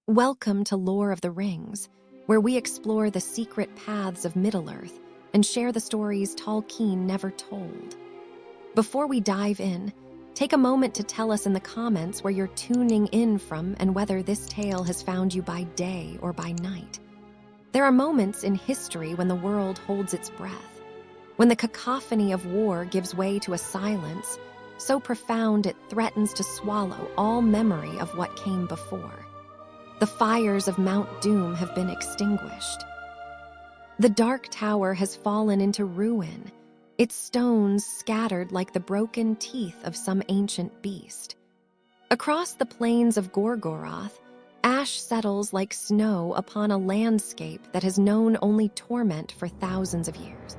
Welcome to Lore of the Rings, where we explore the secret paths of Middle-earth and share the stories Tolkien never told. Before we dive in, take a moment to tell us in the comments where you're tuning in from and whether this tale has found you by day or by night. There are moments in history when the world holds its breath, when the cacophony of war gives way to a silence so profound it threatens to swallow all memory of what came before. The fires of Mount Doom have been extinguished. The Dark Tower has fallen into ruin, its stones scattered like the broken teeth of some ancient beast. Across the plains of Gorgoroth, ash settles like snow upon a landscape that has known only torment for thousands of years.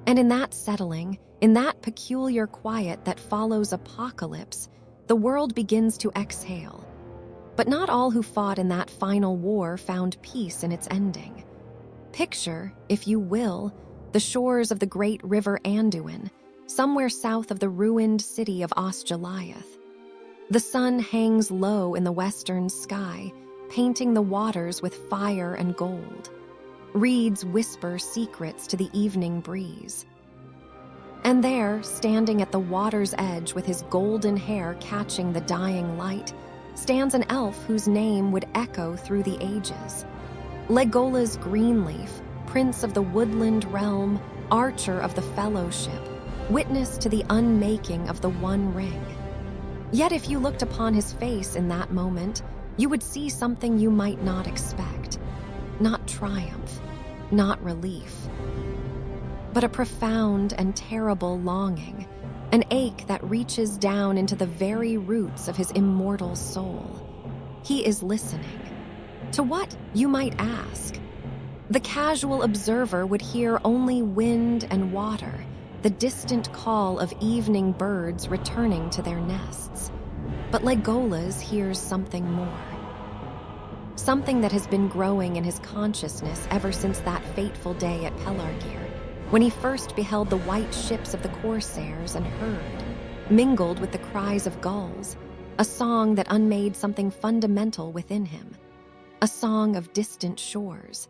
And in that settling, in that peculiar quiet that follows apocalypse, the world begins to exhale. But not all who fought in that final war found peace in its ending. Picture, if you will, the shores of the great river Anduin, somewhere south of the ruined city of Osgiliath. The sun hangs low in the western sky, painting the waters with fire and gold. Reeds whisper secrets to the evening breeze. And there, standing at the water's edge with his golden hair catching the dying light, stands an elf whose name would echo through the ages. Legolas Greenleaf, prince of the woodland realm, archer of the fellowship, witness to the unmaking of the One Ring. Yet if you looked upon his face in that moment, you would see something you might not expect. Not triumph, not relief, but a profound and terrible longing, an ache that reaches down into the very roots of his immortal soul. He is listening. To what, you might ask? The casual observer would hear only wind and water, the distant call of evening birds returning to their nests. But Legolas hears something more. Something that has been growing in his consciousness ever since that fateful day at Pelargir, when he first beheld the white ships of the Corsairs and heard, mingled with the cries of gulls, a song that unmade something fundamental within him. A song of distant shores,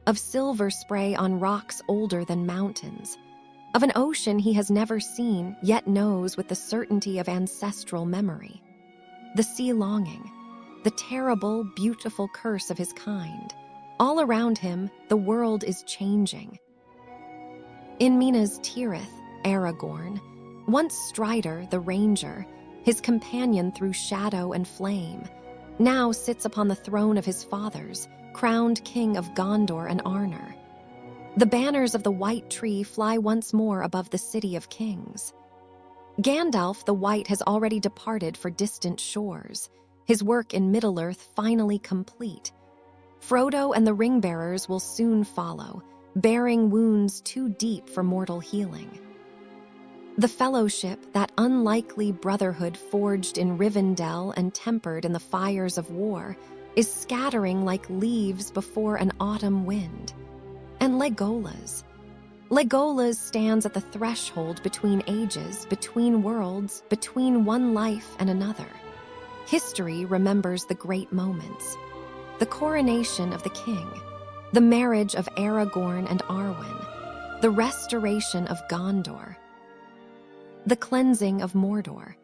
of silver spray on rocks older than mountains, of an ocean he has never seen yet knows with the certainty of ancestral memory. The sea longing, the terrible, beautiful curse of his kind. All around him, the world is changing. In Minas Tirith, Aragorn, once Strider the Ranger, his companion through shadow and flame, now sits upon the throne of his fathers, crowned king of Gondor and Arnor. The banners of the White Tree fly once more above the City of Kings. Gandalf the White has already departed for distant shores, his work in Middle-earth finally complete. Frodo and the Ring-bearers will soon follow, bearing wounds too deep for mortal healing. The Fellowship, that unlikely brotherhood forged in Rivendell and tempered in the fires of war, is scattering like leaves before an autumn wind. And Legolas stands at the threshold between ages, between worlds, between one life and another. History remembers the great moments. The coronation of the king, the marriage of Aragorn and Arwen, the restoration of Gondor, the cleansing of Mordor.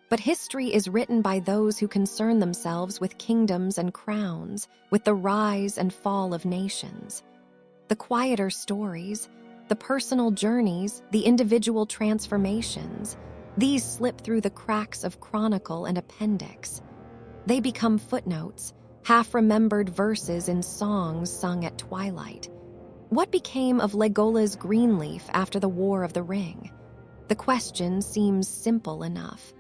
But history is written by those who concern themselves with kingdoms and crowns, with the rise and fall of nations. The quieter stories, the personal journeys, the individual transformations, these slip through the cracks of chronicle and appendix. They become footnotes, half-remembered verses in songs sung at twilight. What became of Legolas Greenleaf after the War of the Ring? The question seems simple enough.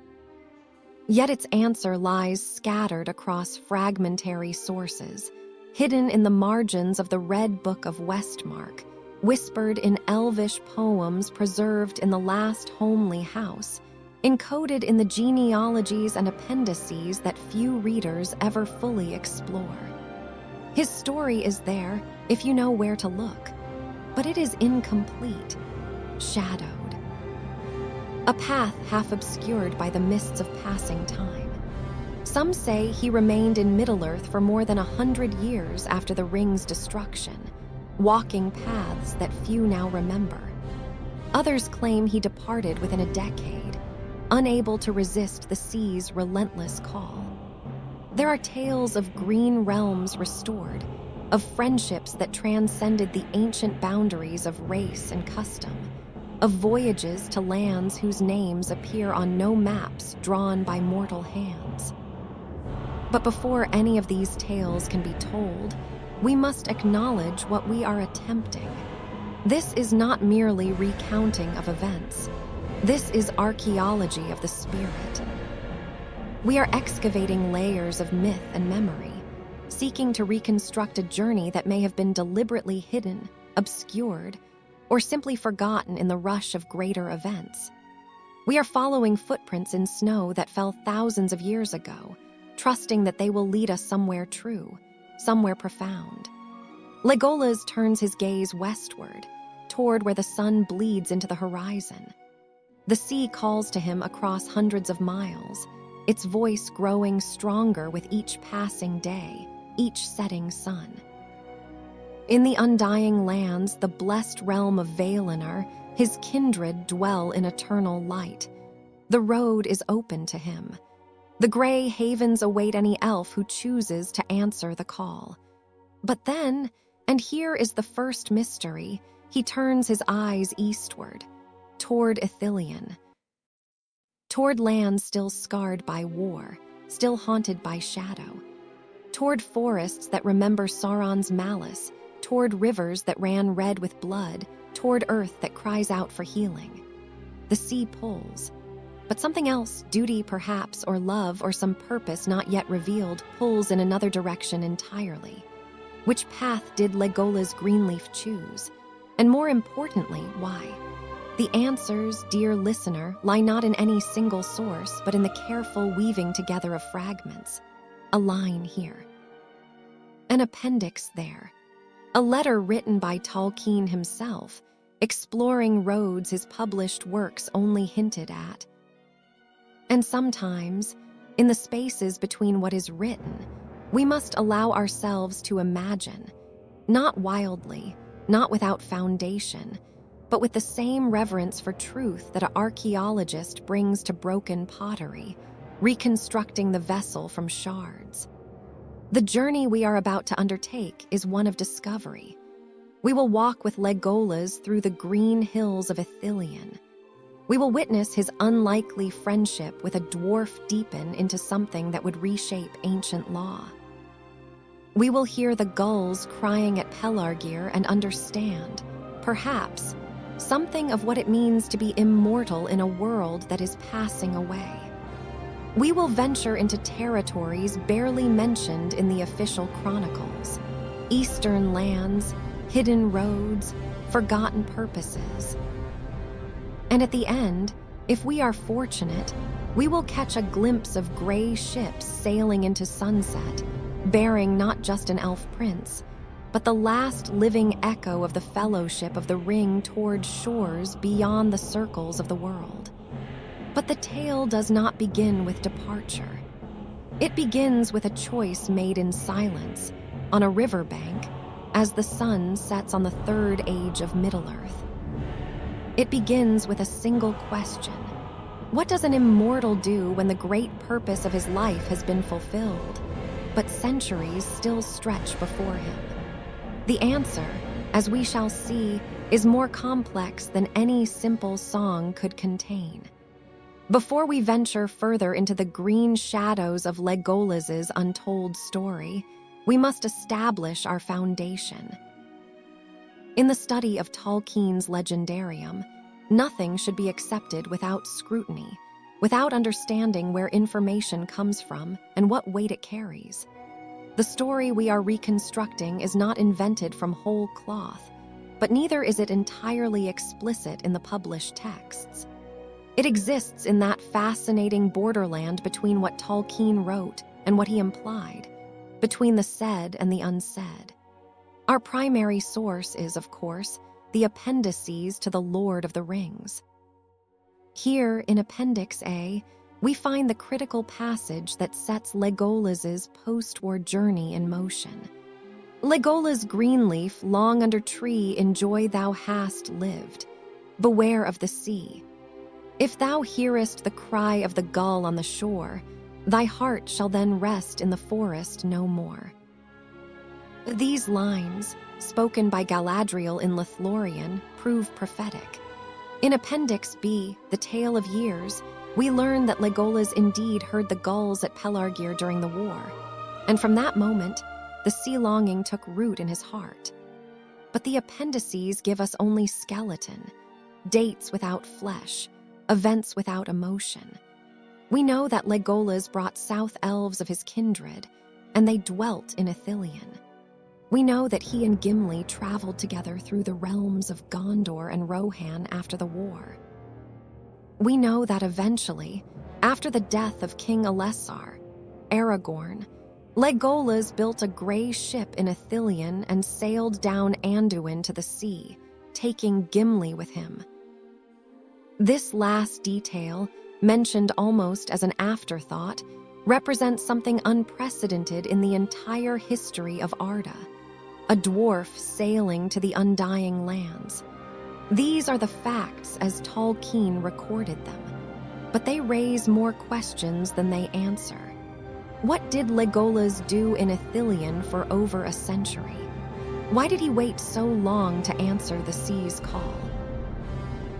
Yet its answer lies scattered across fragmentary sources, hidden in the margins of the Red Book of Westmark, whispered in elvish poems preserved in the last homely house, encoded in the genealogies and appendices that few readers ever fully explore. His story is there if you know where to look, but it is incomplete, shadowed. A path half obscured by the mists of passing time. Some say he remained in Middle-earth for more than 100 years after the ring's destruction, walking paths that few now remember. Others claim he departed within a decade, unable to resist the sea's relentless call. There are tales of green realms restored, of friendships that transcended the ancient boundaries of race and custom, of voyages to lands whose names appear on no maps drawn by mortal hands. But before any of these tales can be told, we must acknowledge what we are attempting. This is not merely recounting of events. This is archaeology of the spirit. We are excavating layers of myth and memory, seeking to reconstruct a journey that may have been deliberately hidden, obscured, or simply forgotten in the rush of greater events. We are following footprints in snow that fell thousands of years ago, trusting that they will lead us somewhere true, somewhere profound. Legolas turns his gaze westward, toward where the sun bleeds into the horizon. The sea calls to him across hundreds of miles, its voice growing stronger with each passing day, each setting sun. In the undying lands, the blessed realm of Valinor, his kindred dwell in eternal light. The road is open to him. The gray havens await any elf who chooses to answer the call. But then, and here is the first mystery, he turns his eyes eastward, toward Ithilien, toward lands still scarred by war, still haunted by shadow, toward forests that remember Sauron's malice, toward rivers that ran red with blood, toward earth that cries out for healing. The sea pulls, but something else, duty perhaps, or love, or some purpose not yet revealed, pulls in another direction entirely. Which path did Legolas Greenleaf choose? And more importantly, why? The answers, dear listener, lie not in any single source, but in the careful weaving together of fragments. A line here, an appendix there, a letter written by Tolkien himself, exploring roads his published works only hinted at. And sometimes, in the spaces between what is written, we must allow ourselves to imagine, not wildly, not without foundation, but with the same reverence for truth that an archaeologist brings to broken pottery, reconstructing the vessel from shards. The journey we are about to undertake is one of discovery. We will walk with Legolas through the green hills of Ithilien. We will witness his unlikely friendship with a dwarf deepen into something that would reshape ancient law. We will hear the gulls crying at Pelargir and understand, perhaps, something of what it means to be immortal in a world that is passing away. We will venture into territories barely mentioned in the official chronicles, eastern lands, hidden roads, forgotten purposes. And at the end, if we are fortunate, we will catch a glimpse of gray ships sailing into sunset, bearing not just an elf prince, but the last living echo of the fellowship of the ring toward shores beyond the circles of the world. But the tale does not begin with departure. It begins with a choice made in silence, on a riverbank, as the sun sets on the third age of Middle-earth. It begins with a single question. What does an immortal do when the great purpose of his life has been fulfilled, but centuries still stretch before him? The answer, as we shall see, is more complex than any simple song could contain. Before we venture further into the green shadows of Legolas's untold story, we must establish our foundation. In the study of Tolkien's legendarium, nothing should be accepted without scrutiny, without understanding where information comes from and what weight it carries. The story we are reconstructing is not invented from whole cloth, but neither is it entirely explicit in the published texts. It exists in that fascinating borderland between what Tolkien wrote and what he implied, between the said and the unsaid. Our primary source is, of course, the appendices to the Lord of the Rings. Here, in Appendix A, we find the critical passage that sets Legolas's post-war journey in motion. Legolas Greenleaf, long under tree, in joy thou hast lived. Beware of the sea. If thou hearest the cry of the gull on the shore, thy heart shall then rest in the forest no more. These lines, spoken by Galadriel in Lothlorien, prove prophetic. In Appendix B, The Tale of Years, we learn that Legolas indeed heard the gulls at Pelargir during the war, and from that moment, the sea longing took root in his heart. But the appendices give us only skeleton, dates without flesh, events without emotion. We know that Legolas brought south elves of his kindred, and they dwelt in Ithilien. We know that he and Gimli traveled together through the realms of Gondor and Rohan after the war. We know that eventually, after the death of King Elessar, Aragorn, Legolas built a gray ship in Ithilien and sailed down Anduin to the sea, taking Gimli with him. This last detail, mentioned almost as an afterthought, represents something unprecedented in the entire history of Arda, a dwarf sailing to the undying lands. These are the facts as Tolkien recorded them, but they raise more questions than they answer. What did Legolas do in Ithilien for over a century? Why did he wait so long to answer the sea's call?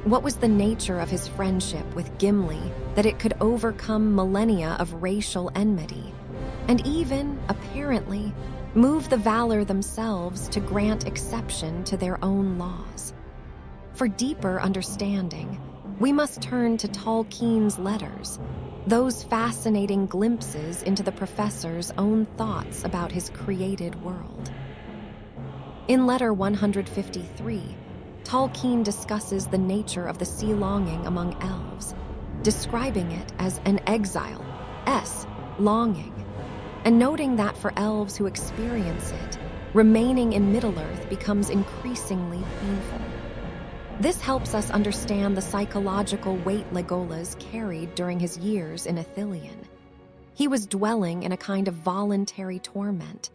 What was the nature of his friendship with Gimli that it could overcome millennia of racial enmity, and even, apparently, move the Valar themselves to grant exception to their own laws? For deeper understanding, we must turn to Tolkien's letters, those fascinating glimpses into the professor's own thoughts about his created world. In letter 153, Tolkien discusses the nature of the sea longing among elves, describing it as an exile, longing, and noting that for elves who experience it, remaining in Middle-earth becomes increasingly painful. This helps us understand the psychological weight Legolas carried during his years in Ithilien. He was dwelling in a kind of voluntary torment,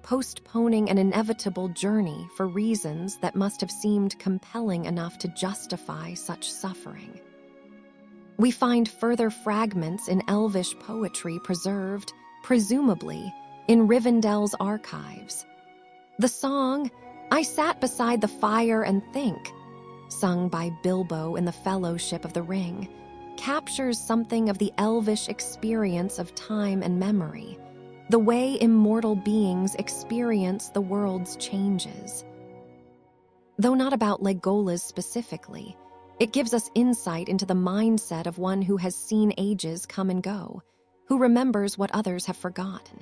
postponing an inevitable journey for reasons that must have seemed compelling enough to justify such suffering. We find further fragments in Elvish poetry preserved, presumably, in Rivendell's archives. The song, "I Sat Beside the Fire and Think," sung by Bilbo in the Fellowship of the Ring, captures something of the elvish experience of time and memory, the way immortal beings experience the world's changes. Though not about Legolas specifically, it gives us insight into the mindset of one who has seen ages come and go, who remembers what others have forgotten.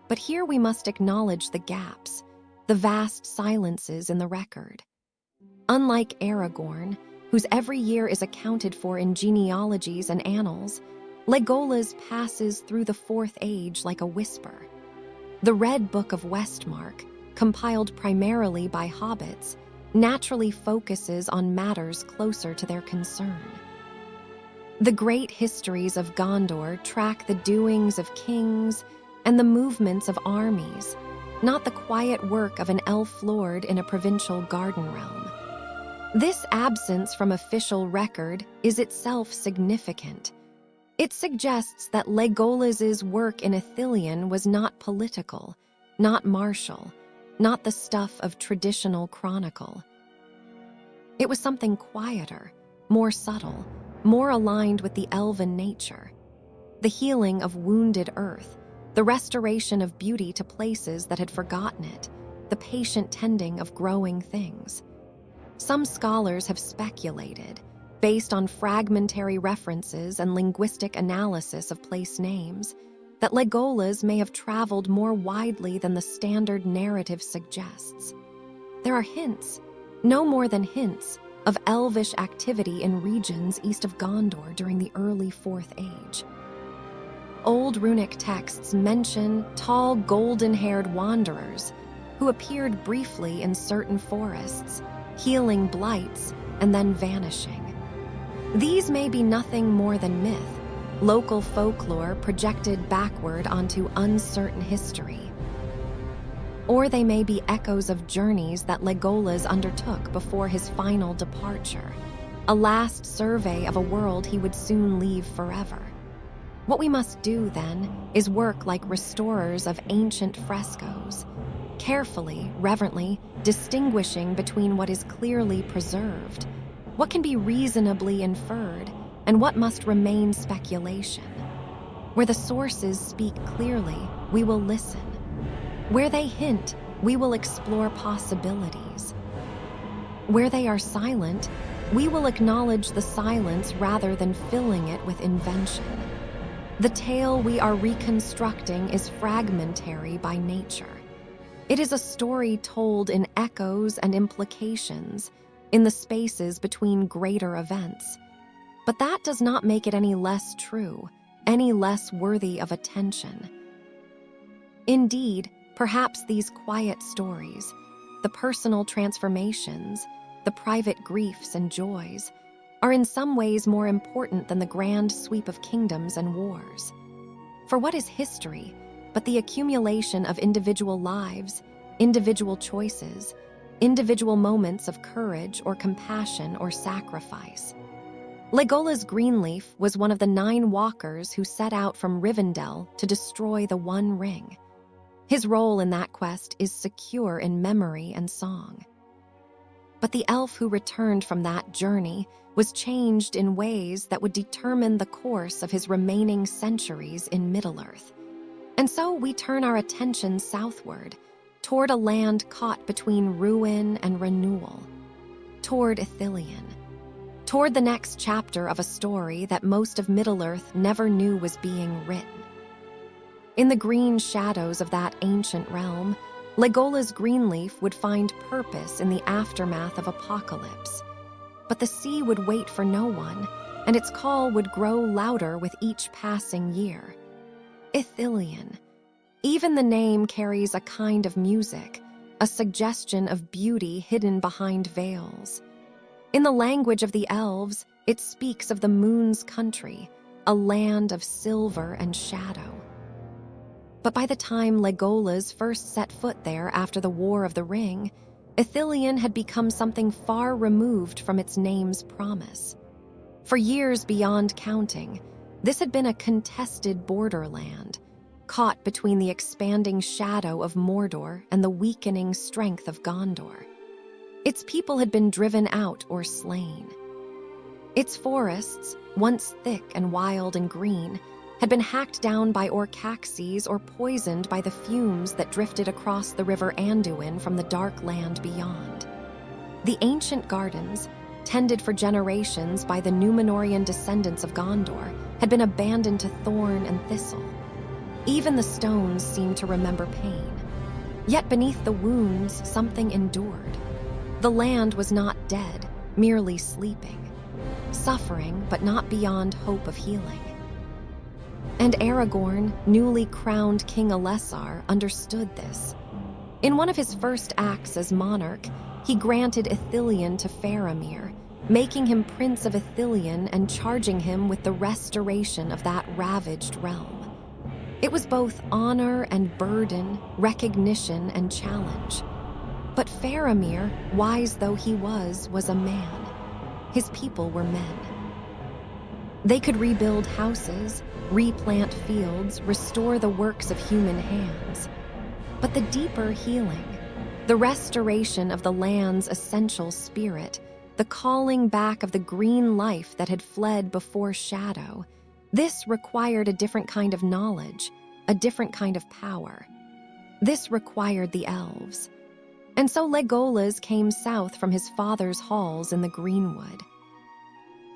But here we must acknowledge the gaps, the vast silences in the record. Unlike Aragorn, whose every year is accounted for in genealogies and annals, Legolas passes through the Fourth Age like a whisper. The Red Book of Westmark, compiled primarily by hobbits, naturally focuses on matters closer to their concern. The great histories of Gondor track the doings of kings and the movements of armies, not the quiet work of an elf lord in a provincial garden realm. This absence from official record is itself significant. It suggests that Legolas's work in Ithilien was not political, not martial, not the stuff of traditional chronicle. It was something quieter, more subtle, more aligned with the elven nature. The healing of wounded earth, the restoration of beauty to places that had forgotten it, the patient tending of growing things. Some scholars have speculated, based on fragmentary references and linguistic analysis of place names, that Legolas may have traveled more widely than the standard narrative suggests. There are hints, no more than hints, of elvish activity in regions east of Gondor during the early Fourth Age. Old runic texts mention tall, golden-haired wanderers who appeared briefly in certain forests, healing blights and then vanishing. These may be nothing more than myth, local folklore projected backward onto uncertain history. Or they may be echoes of journeys that Legolas undertook before his final departure, a last survey of a world he would soon leave forever. What we must do, then, is work like restorers of ancient frescoes, carefully, reverently, distinguishing between what is clearly preserved, what can be reasonably inferred, and what must remain speculation. Where the sources speak clearly, we will listen. Where they hint, we will explore possibilities. Where they are silent, we will acknowledge the silence rather than filling it with invention. The tale we are reconstructing is fragmentary by nature. It is a story told in echoes and implications, in the spaces between greater events. But that does not make it any less true, any less worthy of attention. Indeed, perhaps these quiet stories, the personal transformations, the private griefs and joys, are in some ways more important than the grand sweep of kingdoms and wars. For what is history but the accumulation of individual lives, individual choices, individual moments of courage or compassion or sacrifice? Legolas Greenleaf was one of the 9 walkers who set out from Rivendell to destroy the One Ring. His role in that quest is secure in memory and song. But the elf who returned from that journey was changed in ways that would determine the course of his remaining centuries in Middle-earth. And so we turn our attention southward, toward a land caught between ruin and renewal, toward Ithilien, toward the next chapter of a story that most of Middle-earth never knew was being written. In the green shadows of that ancient realm, Legolas Greenleaf would find purpose in the aftermath of apocalypse. But the sea would wait for no one, and its call would grow louder with each passing year. Ithilien. Even the name carries a kind of music, a suggestion of beauty hidden behind veils. In the language of the elves, it speaks of the moon's country, a land of silver and shadow. But by the time Legolas first set foot there after the War of the Ring, Ithilien had become something far removed from its name's promise. For years beyond counting, this had been a contested borderland, caught between the expanding shadow of Mordor and the weakening strength of Gondor. Its people had been driven out or slain. Its forests, once thick and wild and green, had been hacked down by orcaxes or poisoned by the fumes that drifted across the river Anduin from the dark land beyond. The ancient gardens, tended for generations by the Númenórean descendants of Gondor, had been abandoned to thorn and thistle. Even the stones seemed to remember pain. Yet beneath the wounds, something endured. The land was not dead, merely sleeping, suffering but not beyond hope of healing. And Aragorn, newly crowned King Elessar, understood this. In one of his first acts as monarch, he granted Ithilien to Faramir, making him Prince of Ithilien and charging him with the restoration of that ravaged realm. It was both honor and burden, recognition and challenge. But Faramir, wise though he was a man. His people were men. They could rebuild houses, replant fields, restore the works of human hands. But the deeper healing, the restoration of the land's essential spirit, the calling back of the green life that had fled before shadow, this required a different kind of knowledge, a different kind of power. This required the elves. And so Legolas came south from his father's halls in the Greenwood.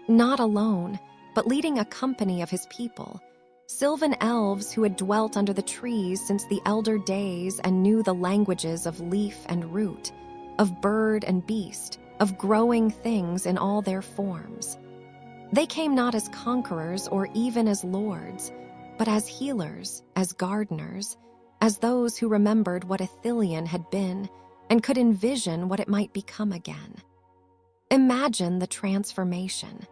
Not alone, but leading a company of his people, sylvan elves who had dwelt under the trees since the elder days and knew the languages of leaf and root, of bird and beast, of growing things in all their forms. They came not as conquerors or even as lords, but as healers, as gardeners, as those who remembered what Ithilien had been and could envision what it might become again. Imagine the transformation.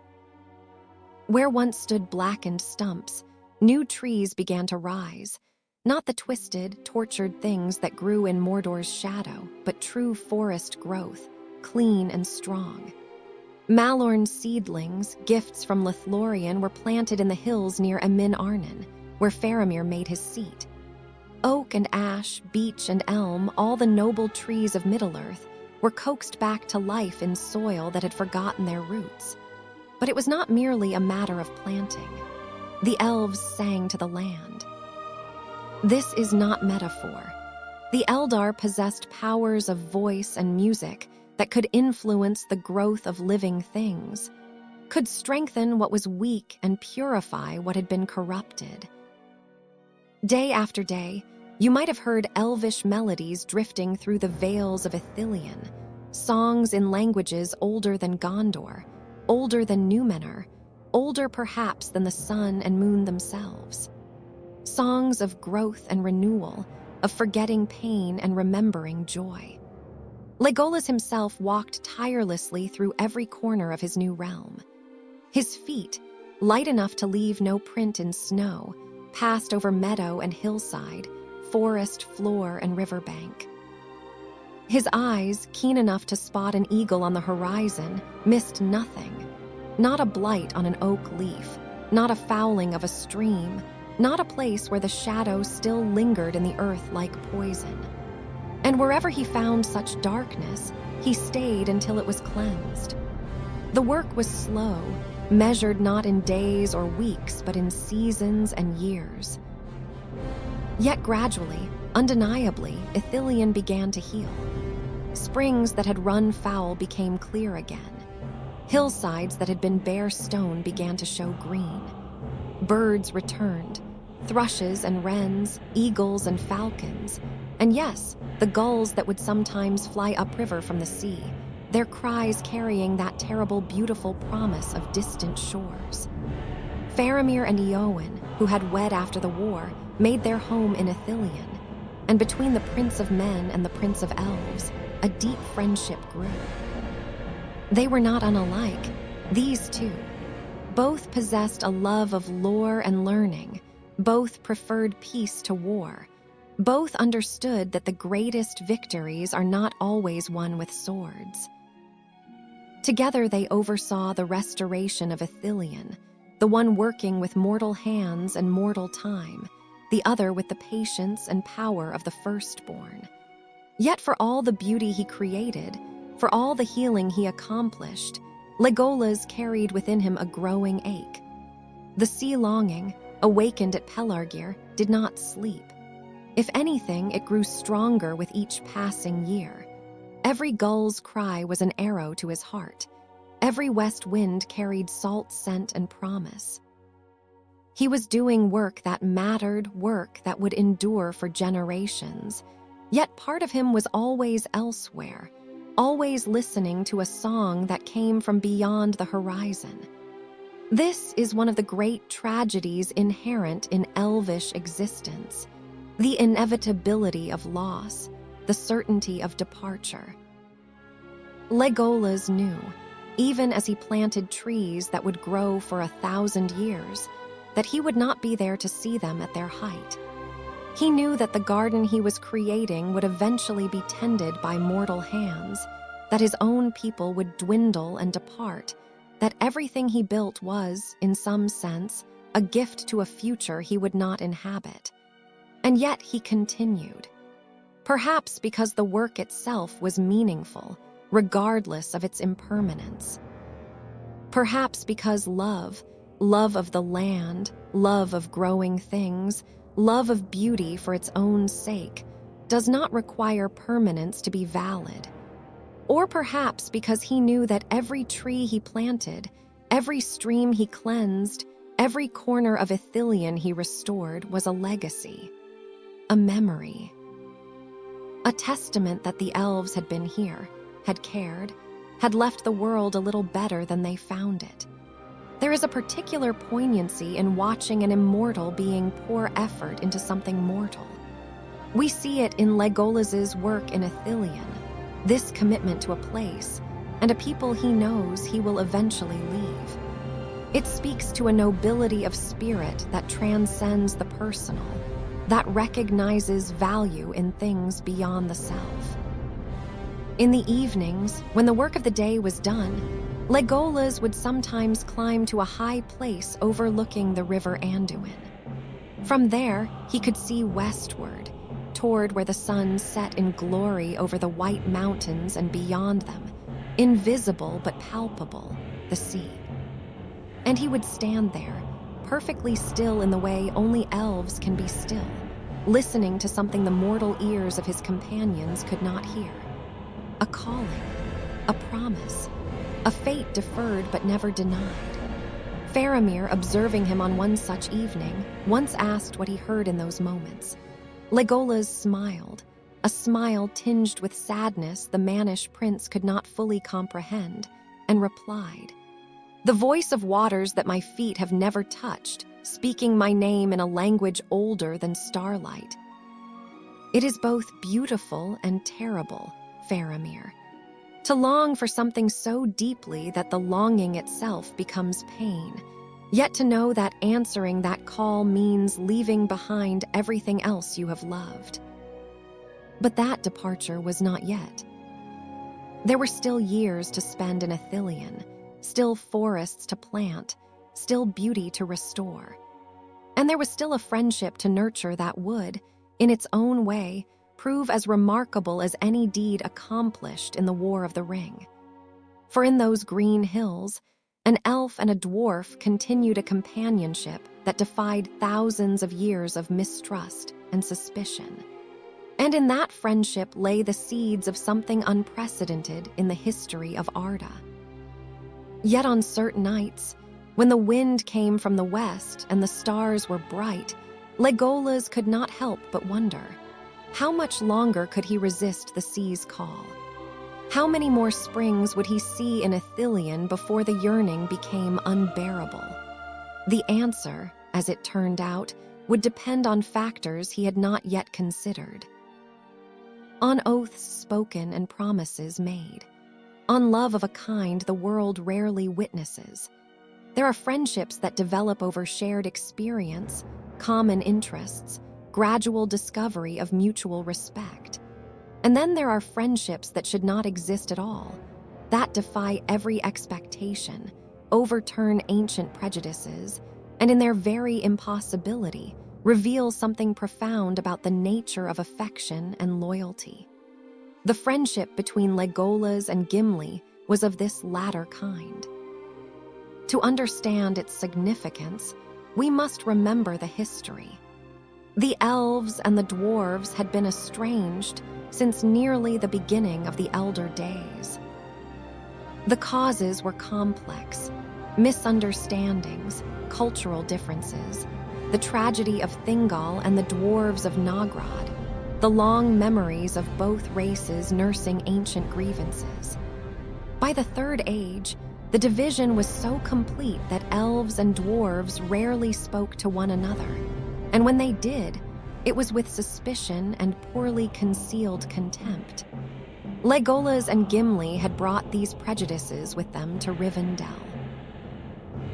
Where once stood blackened stumps, new trees began to rise, not the twisted, tortured things that grew in Mordor's shadow, but true forest growth, clean and strong. Malorn's seedlings, gifts from Lothlorien, were planted in the hills near Emin Arnon, where Faramir made his seat. Oak and ash, beech and elm, all the noble trees of Middle-earth, were coaxed back to life in soil that had forgotten their roots. But it was not merely a matter of planting. The elves sang to the land. This is not metaphor. The Eldar possessed powers of voice and music that could influence the growth of living things, could strengthen what was weak and purify what had been corrupted. Day after day, you might have heard elvish melodies drifting through the vales of Ithilien, songs in languages older than Gondor, older than Númenor, older perhaps than the sun and moon themselves. Songs of growth and renewal, of forgetting pain and remembering joy. Legolas himself walked tirelessly through every corner of his new realm. His feet, light enough to leave no print in snow, passed over meadow and hillside, forest floor and riverbank. His eyes, keen enough to spot an eagle on the horizon, missed nothing. Not a blight on an oak leaf, not a fouling of a stream, not a place where the shadow still lingered in the earth like poison. And wherever he found such darkness, he stayed until it was cleansed. The work was slow, measured not in days or weeks, but in seasons and years. Yet gradually, undeniably, Ithilien began to heal. Springs that had run foul became clear again. Hillsides that had been bare stone began to show green. Birds returned, thrushes and wrens, eagles and falcons, and yes, the gulls that would sometimes fly upriver from the sea, their cries carrying that terrible, beautiful promise of distant shores. Faramir and Eowyn, who had wed after the war, made their home in Ithilien, and between the Prince of Men and the Prince of Elves, a deep friendship grew. They were not unalike, these two. Both possessed a love of lore and learning. Both preferred peace to war. Both understood that the greatest victories are not always won with swords. Together they oversaw the restoration of Ithilien, the one working with mortal hands and mortal time, the other with the patience and power of the firstborn. Yet for all the beauty he created, for all the healing he accomplished, Legolas carried within him a growing ache. The sea longing, awakened at Pelargir, did not sleep. If anything, it grew stronger with each passing year. Every gull's cry was an arrow to his heart. Every west wind carried salt scent and promise. He was doing work that mattered, work that would endure for generations. Yet part of him was always elsewhere, always listening to a song that came from beyond the horizon. This is one of the great tragedies inherent in elvish existence, the inevitability of loss, the certainty of departure. Legolas knew, even as he planted trees that would grow for 1,000 years, that he would not be there to see them at their height. He knew that the garden he was creating would eventually be tended by mortal hands, that his own people would dwindle and depart, that everything he built was, in some sense, a gift to a future he would not inhabit. And yet he continued. Perhaps because the work itself was meaningful, regardless of its impermanence. Perhaps because love of the land, love of growing things, love of beauty for its own sake, does not require permanence to be valid. Or perhaps because he knew that every tree he planted, every stream he cleansed, every corner of Ithilien he restored was a legacy, a memory, a testament that the elves had been here, had cared, had left the world a little better than they found it. There is a particular poignancy in watching an immortal being pour effort into something mortal. We see it in Legolas's work in Ithilien, this commitment to a place, and a people he knows he will eventually leave. It speaks to a nobility of spirit that transcends the personal, that recognizes value in things beyond the self. In the evenings, when the work of the day was done, Legolas would sometimes climb to a high place overlooking the river Anduin. From there, he could see westward, toward where the sun set in glory over the white mountains and beyond them, invisible but palpable, the sea. And he would stand there, perfectly still in the way only elves can be still, listening to something the mortal ears of his companions could not hear. A calling, a promise, a fate deferred but never denied. Faramir, observing him on one such evening, once asked what he heard in those moments. Legolas smiled, a smile tinged with sadness the mannish prince could not fully comprehend, and replied, "The voice of waters that my feet have never touched, speaking my name in a language older than starlight. It is both beautiful and terrible, Faramir, to long for something so deeply that the longing itself becomes pain, yet to know that answering that call means leaving behind everything else you have loved." But that departure was not yet. There were still years to spend in Ithilien, still forests to plant, still beauty to restore. And there was still a friendship to nurture that would, in its own way, prove as remarkable as any deed accomplished in the War of the Ring. For in those green hills, an elf and a dwarf continued a companionship that defied thousands of years of mistrust and suspicion. And in that friendship lay the seeds of something unprecedented in the history of Arda. Yet on certain nights, when the wind came from the west and the stars were bright, Legolas could not help but wonder, how much longer could he resist the sea's call? How many more springs would he see in Ithilien before the yearning became unbearable? The answer, as it turned out, would depend on factors he had not yet considered. On oaths spoken and promises made. On love of a kind the world rarely witnesses. There are friendships that develop over shared experience, common interests, gradual discovery of mutual respect. And then there are friendships that should not exist at all, that defy every expectation, overturn ancient prejudices, and in their very impossibility, reveal something profound about the nature of affection and loyalty. The friendship between Legolas and Gimli was of this latter kind. To understand its significance, we must remember the history. The elves and the dwarves had been estranged since nearly the beginning of the Elder Days. The causes were complex: misunderstandings, cultural differences, the tragedy of Thingol and the dwarves of Nogrod, the long memories of both races nursing ancient grievances. By the Third Age, the division was so complete that elves and dwarves rarely spoke to one another, and when they did, it was with suspicion and poorly concealed contempt. Legolas and Gimli had brought these prejudices with them to Rivendell.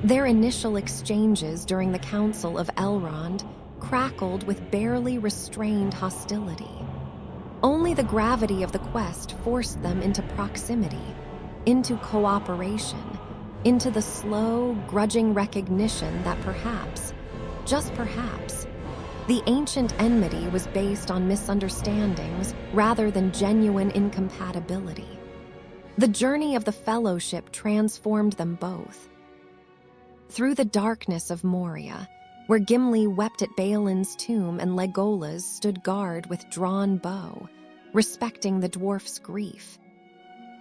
Their initial exchanges during the Council of Elrond crackled with barely restrained hostility. Only the gravity of the quest forced them into proximity, into cooperation, into the slow, grudging recognition that perhaps, just perhaps, the ancient enmity was based on misunderstandings rather than genuine incompatibility. The journey of the Fellowship transformed them both. Through the darkness of Moria, where Gimli wept at Balin's tomb and Legolas stood guard with drawn bow, respecting the dwarf's grief.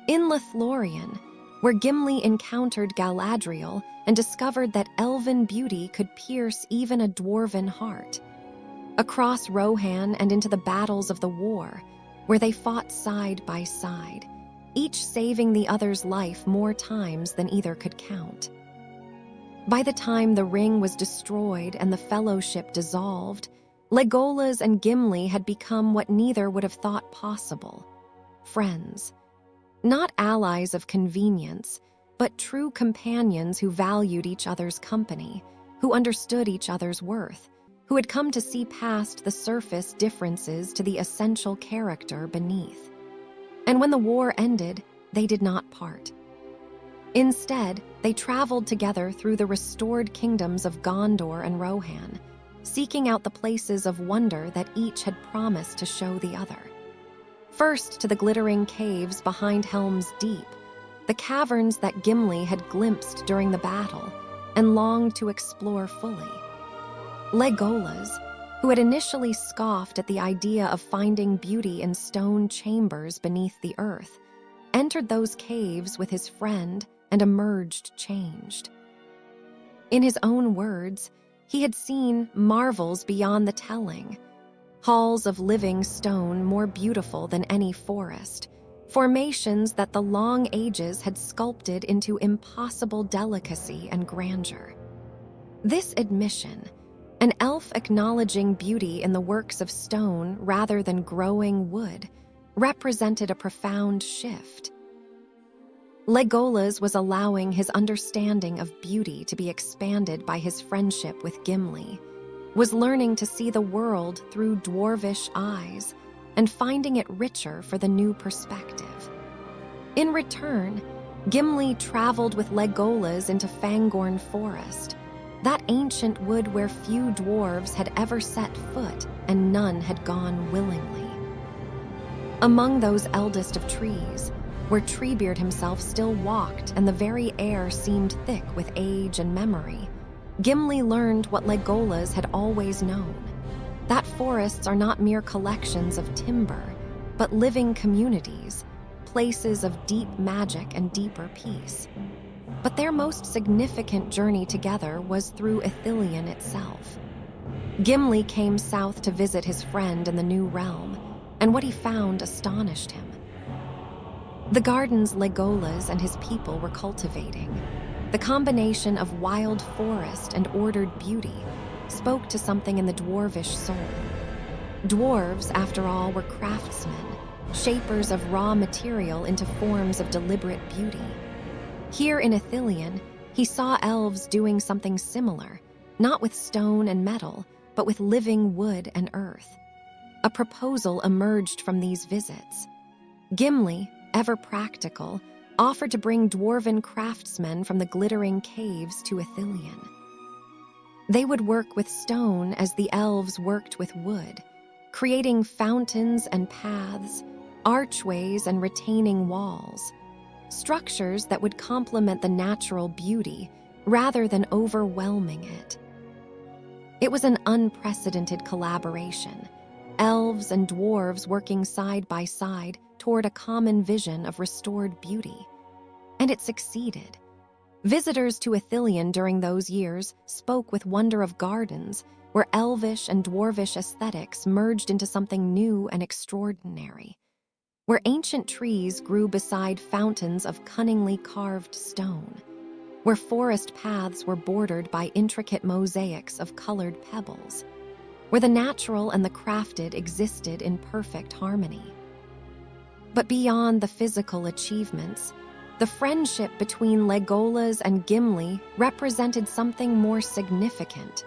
In Lothlorien, where Gimli encountered Galadriel and discovered that elven beauty could pierce even a dwarven heart. Across Rohan and into the battles of the war, where they fought side by side, each saving the other's life more times than either could count. By the time the ring was destroyed and the Fellowship dissolved, Legolas and Gimli had become what neither would have thought possible: friends. Not allies of convenience, but true companions who valued each other's company, who understood each other's worth, who had come to see past the surface differences to the essential character beneath. And when the war ended, they did not part. Instead, they traveled together through the restored kingdoms of Gondor and Rohan, seeking out the places of wonder that each had promised to show the other. First to the glittering caves behind Helm's Deep, the caverns that Gimli had glimpsed during the battle and longed to explore fully. Legolas, who had initially scoffed at the idea of finding beauty in stone chambers beneath the earth, entered those caves with his friend and emerged changed. In his own words, he had seen marvels beyond the telling, halls of living stone more beautiful than any forest, formations that the long ages had sculpted into impossible delicacy and grandeur. This admission, an elf acknowledging beauty in the works of stone rather than growing wood, represented a profound shift. Legolas was allowing his understanding of beauty to be expanded by his friendship with Gimli, was learning to see the world through dwarvish eyes and finding it richer for the new perspective. In return, Gimli traveled with Legolas into Fangorn Forest, that ancient wood where few dwarves had ever set foot and none had gone willingly. Among those eldest of trees, where Treebeard himself still walked and the very air seemed thick with age and memory, Gimli learned what Legolas had always known, that forests are not mere collections of timber, but living communities, places of deep magic and deeper peace. But their most significant journey together was through Ithilien itself. Gimli came south to visit his friend in the New Realm, and what he found astonished him. The gardens Legolas and his people were cultivating, the combination of wild forest and ordered beauty, spoke to something in the dwarvish soul. Dwarves, after all, were craftsmen, shapers of raw material into forms of deliberate beauty. Here in Ithilien, he saw elves doing something similar, not with stone and metal, but with living wood and earth. A proposal emerged from these visits. Gimli, ever practical, offered to bring dwarven craftsmen from the glittering caves to Ithilien. They would work with stone as the elves worked with wood, creating fountains and paths, archways and retaining walls, structures that would complement the natural beauty rather than overwhelming it. It was an unprecedented collaboration, elves and dwarves working side by side toward a common vision of restored beauty. And it succeeded. Visitors to Ithilien during those years spoke with wonder of gardens where elvish and dwarvish aesthetics merged into something new and extraordinary, where ancient trees grew beside fountains of cunningly carved stone, where forest paths were bordered by intricate mosaics of colored pebbles, where the natural and the crafted existed in perfect harmony. But beyond the physical achievements, the friendship between Legolas and Gimli represented something more significant,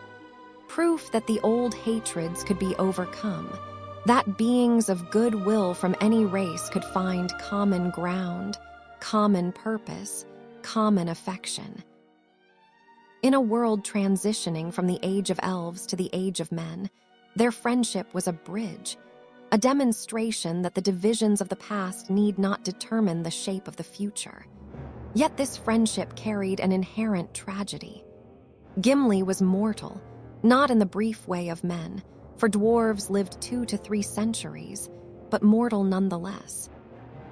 proof that the old hatreds could be overcome, that beings of goodwill from any race could find common ground, common purpose, common affection. In a world transitioning from the age of elves to the age of men, their friendship was a bridge, a demonstration that the divisions of the past need not determine the shape of the future. Yet this friendship carried an inherent tragedy. Gimli was mortal, not in the brief way of men, for dwarves lived 2 to 3 centuries, but mortal nonetheless.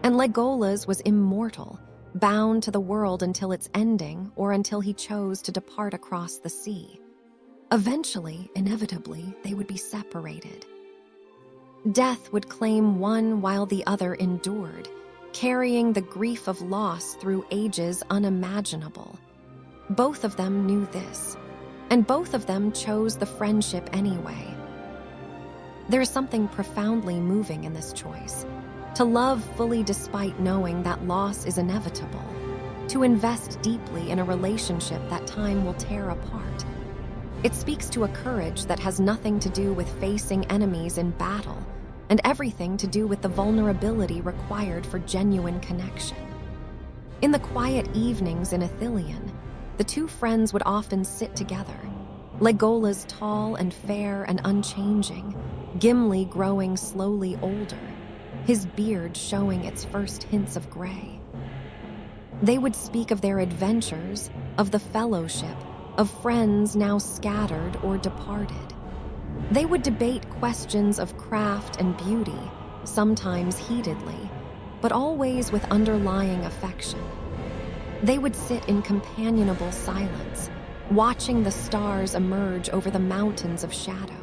And Legolas was immortal, bound to the world until its ending or until he chose to depart across the sea. Eventually, inevitably, they would be separated. Death would claim one while the other endured, carrying the grief of loss through ages unimaginable. Both of them knew this, and both of them chose the friendship anyway. There is something profoundly moving in this choice. To love fully despite knowing that loss is inevitable. to invest deeply in a relationship that time will tear apart. It speaks to a courage that has nothing to do with facing enemies in battle, and everything to do with the vulnerability required for genuine connection. In the quiet evenings in Ithilien, the two friends would often sit together, Legolas tall and fair and unchanging, Gimli growing slowly older, his beard showing its first hints of gray. They would speak of their adventures, of the fellowship, of friends now scattered or departed. They would debate questions of craft and beauty, sometimes heatedly, but always with underlying affection. They would sit in companionable silence, watching the stars emerge over the mountains of shadow.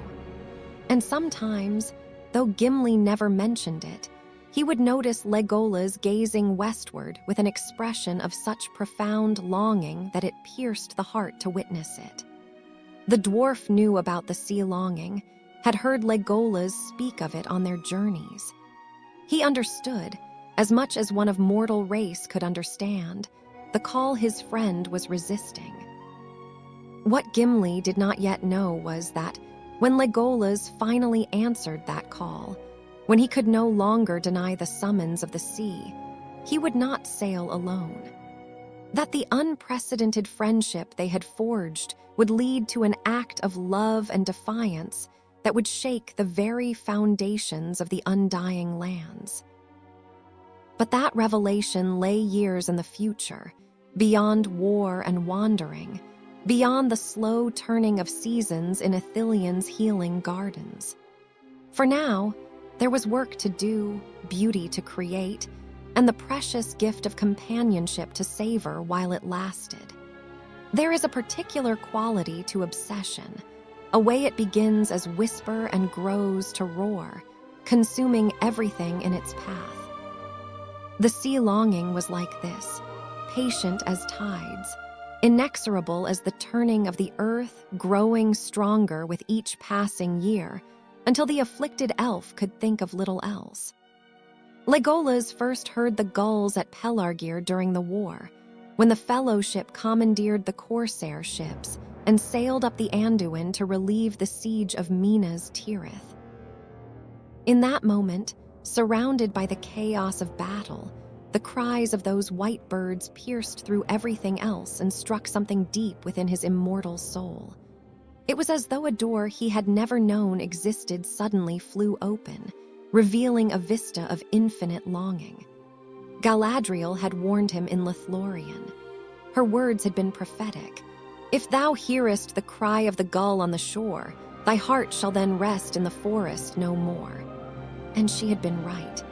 And sometimes, though Gimli never mentioned it, he would notice Legolas gazing westward with an expression of such profound longing that it pierced the heart to witness it. The dwarf knew about the sea longing, had heard Legolas speak of it on their journeys. He understood, as much as one of mortal race could understand, the call his friend was resisting. What Gimli did not yet know was that when Legolas finally answered that call, when he could no longer deny the summons of the sea, he would not sail alone. That the unprecedented friendship they had forged would lead to an act of love and defiance that would shake the very foundations of the undying lands. But that revelation lay years in the future, beyond war and wandering, beyond the slow turning of seasons in Ithilien's healing gardens. For now, there was work to do, beauty to create, and the precious gift of companionship to savor while it lasted. There is a particular quality to obsession, a way it begins as whisper and grows to roar, consuming everything in its path. The sea longing was like this, patient as tides, inexorable as the turning of the earth, growing stronger with each passing year, until the afflicted elf could think of little else. Legolas first heard the gulls at Pelargir during the war, when the Fellowship commandeered the corsair ships and sailed up the Anduin to relieve the siege of Minas Tirith. In that moment, surrounded by the chaos of battle, the cries of those white birds pierced through everything else and struck something deep within his immortal soul. It was as though a door he had never known existed suddenly flew open, revealing a vista of infinite longing. Galadriel had warned him in Lothlorien. Her words had been prophetic. "If thou hearest the cry of the gull on the shore, thy heart shall then rest in the forest no more." And she had been right.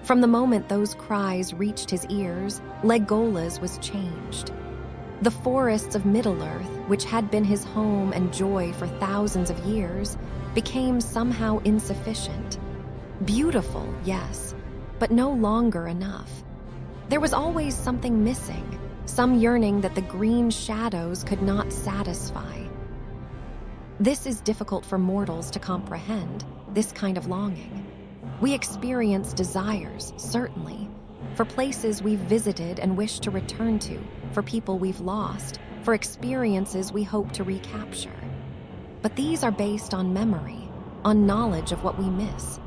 From the moment those cries reached his ears, Legolas was changed. The forests of Middle-earth, which had been his home and joy for thousands of years, became somehow insufficient. Beautiful, yes, but no longer enough. There was always something missing, some yearning that the green shadows could not satisfy. This is difficult for mortals to comprehend, this kind of longing. We experience desires, certainly, for places we've visited and wish to return to, for people we've lost, for experiences we hope to recapture. But these are based on memory, on knowledge of what we miss.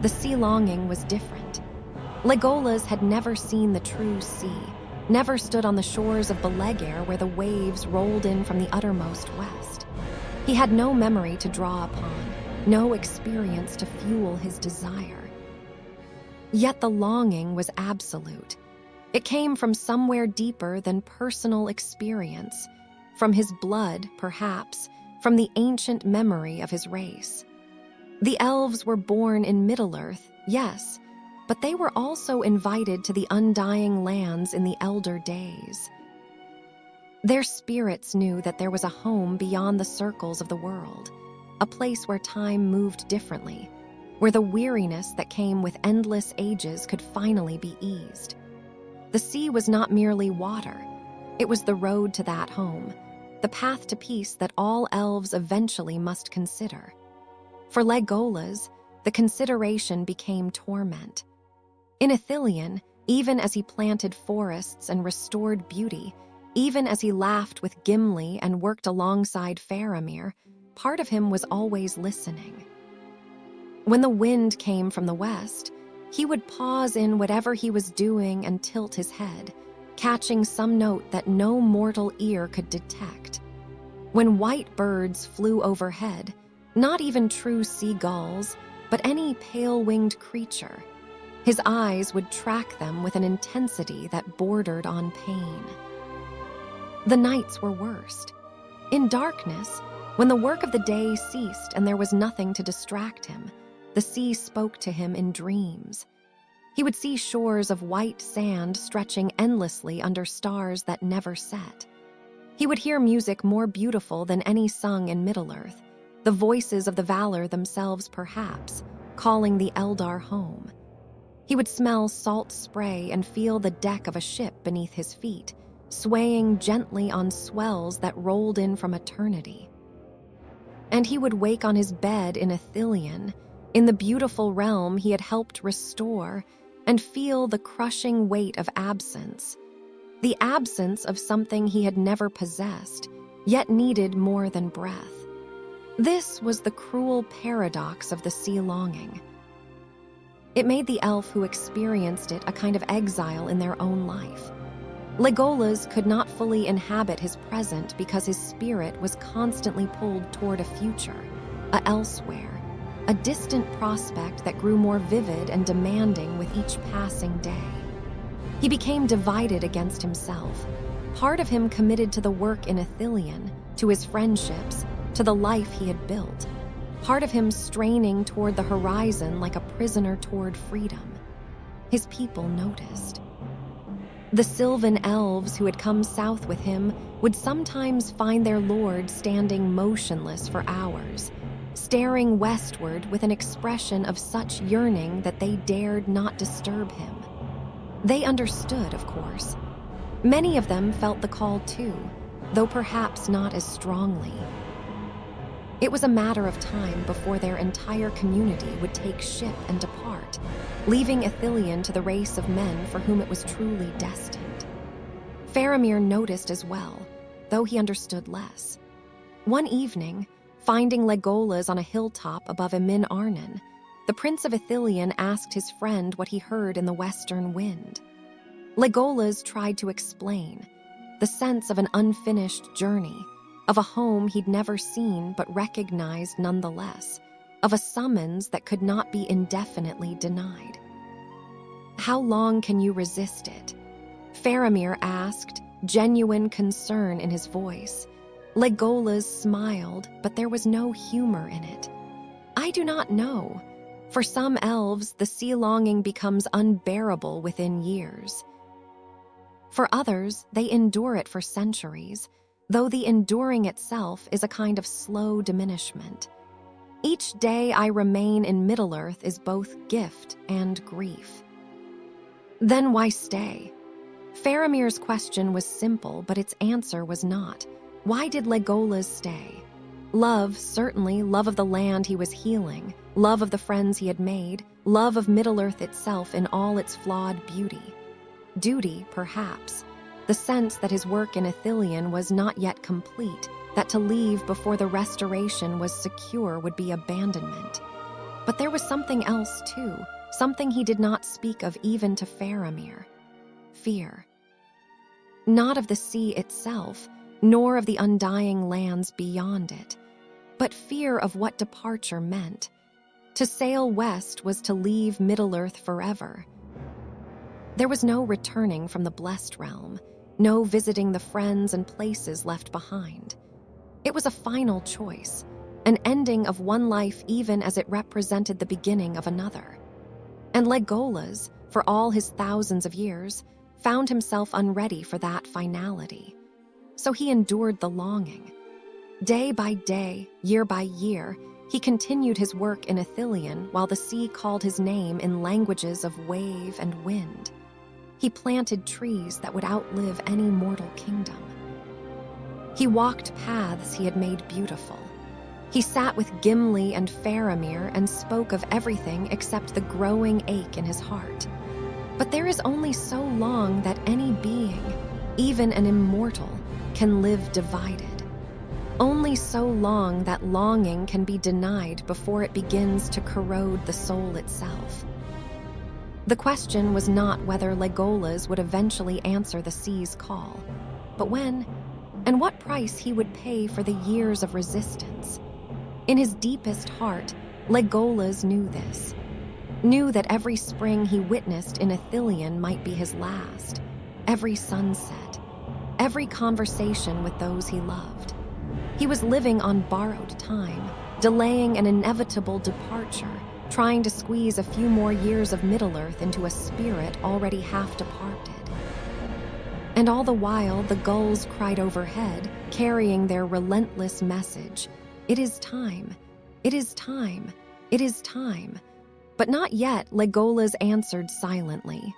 The sea longing was different. Legolas had never seen the true sea, never stood on the shores of Belegir where the waves rolled in from the uttermost west. He had no memory to draw upon, no experience to fuel his desire. Yet the longing was absolute. It came from somewhere deeper than personal experience, from his blood, perhaps, from the ancient memory of his race. The elves were born in Middle-earth, yes, but they were also invited to the undying lands in the elder days. Their spirits knew that there was a home beyond the circles of the world, a place where time moved differently, where the weariness that came with endless ages could finally be eased. The sea was not merely water. It was the road to that home, the path to peace that all elves eventually must consider. For Legolas, the consideration became torment. In Ithilien, Even as he planted forests and restored beauty, even as he laughed with Gimli and worked alongside Faramir, part of him was always listening. When the wind came from the west, he would pause in whatever he was doing and tilt his head, catching some note that no mortal ear could detect. When white birds flew overhead, not even true seagulls, but any pale-winged creature, his eyes would track them with an intensity that bordered on pain. The nights were worst. In darkness, when the work of the day ceased and there was nothing to distract him, the sea spoke to him in dreams. He would see shores of white sand stretching endlessly under stars that never set. He would hear music more beautiful than any sung in Middle-earth, the voices of the Valar themselves perhaps, calling the Eldar home. He would smell salt spray and feel the deck of a ship beneath his feet, swaying gently on swells that rolled in from eternity. And he would wake on his bed in Ithilien, in the beautiful realm he had helped restore, and feel the crushing weight of absence, the absence of something he had never possessed, yet needed more than breath. This was the cruel paradox of the sea longing. It made the elf who experienced it a kind of exile in their own life. Legolas could not fully inhabit his present because his spirit was constantly pulled toward a future, a elsewhere, a distant prospect that grew more vivid and demanding with each passing day. He became divided against himself, part of him committed to the work in Ithilien, to his friendships, to the life he had built, part of him straining toward the horizon like a prisoner toward freedom. His people noticed. The Sylvan elves who had come south with him would sometimes find their lord standing motionless for hours, staring westward with an expression of such yearning that they dared not disturb him. They understood, of course. Many of them felt the call too, though perhaps not as strongly. It was a matter of time before their entire community would take ship and depart, leaving Ithilien to the race of men for whom it was truly destined. Faramir noticed as well, though he understood less. One evening, finding Legolas on a hilltop above Emin Arnon, the Prince of Ithilien asked his friend what he heard in the western wind. Legolas tried to explain, the sense of an unfinished journey, of a home he'd never seen but recognized nonetheless, of a summons that could not be indefinitely denied. "How long can you resist it?" Faramir asked, genuine concern in his voice. Legolas smiled, but there was no humor in it. "I do not know. For some elves, the sea longing becomes unbearable within years. For others, they endure it for centuries, though the enduring itself is a kind of slow diminishment. Each day I remain in Middle-earth is both gift and grief." Then why stay? Faramir's question was simple, but its answer was not. Why did Legolas stay? Love, certainly, love of the land he was healing, love of the friends he had made, love of Middle-earth itself in all its flawed beauty. Duty, perhaps, the sense that his work in Ithilien was not yet complete, that to leave before the restoration was secure would be abandonment. But there was something else, too, something he did not speak of even to Faramir. Fear. Not of the sea itself, nor of the undying lands beyond it, but fear of what departure meant. To sail west was to leave Middle-earth forever. There was no returning from the blessed realm, no visiting the friends and places left behind. It was a final choice, an ending of one life even as it represented the beginning of another. And Legolas, for all his thousands of years, found himself unready for that finality. So he endured the longing. Day by day, year by year, he continued his work in Ithilien while the sea called his name in languages of wave and wind. He planted trees that would outlive any mortal kingdom. He walked paths he had made beautiful. He sat with Gimli and Faramir and spoke of everything except the growing ache in his heart. But there is only so long that any being, even an immortal, can live divided. Only so long that longing can be denied before it begins to corrode the soul itself. The question was not whether Legolas would eventually answer the sea's call, but when and what price he would pay for the years of resistance. In his deepest heart, Legolas knew this. Knew that every spring he witnessed in Ithilien might be his last, every sunset, every conversation with those he loved. He was living on borrowed time, delaying an inevitable departure, trying to squeeze a few more years of Middle-earth into a spirit already half departed. And all the while, the gulls cried overhead, carrying their relentless message. It is time. It is time. It is time. But not yet, Legolas answered silently.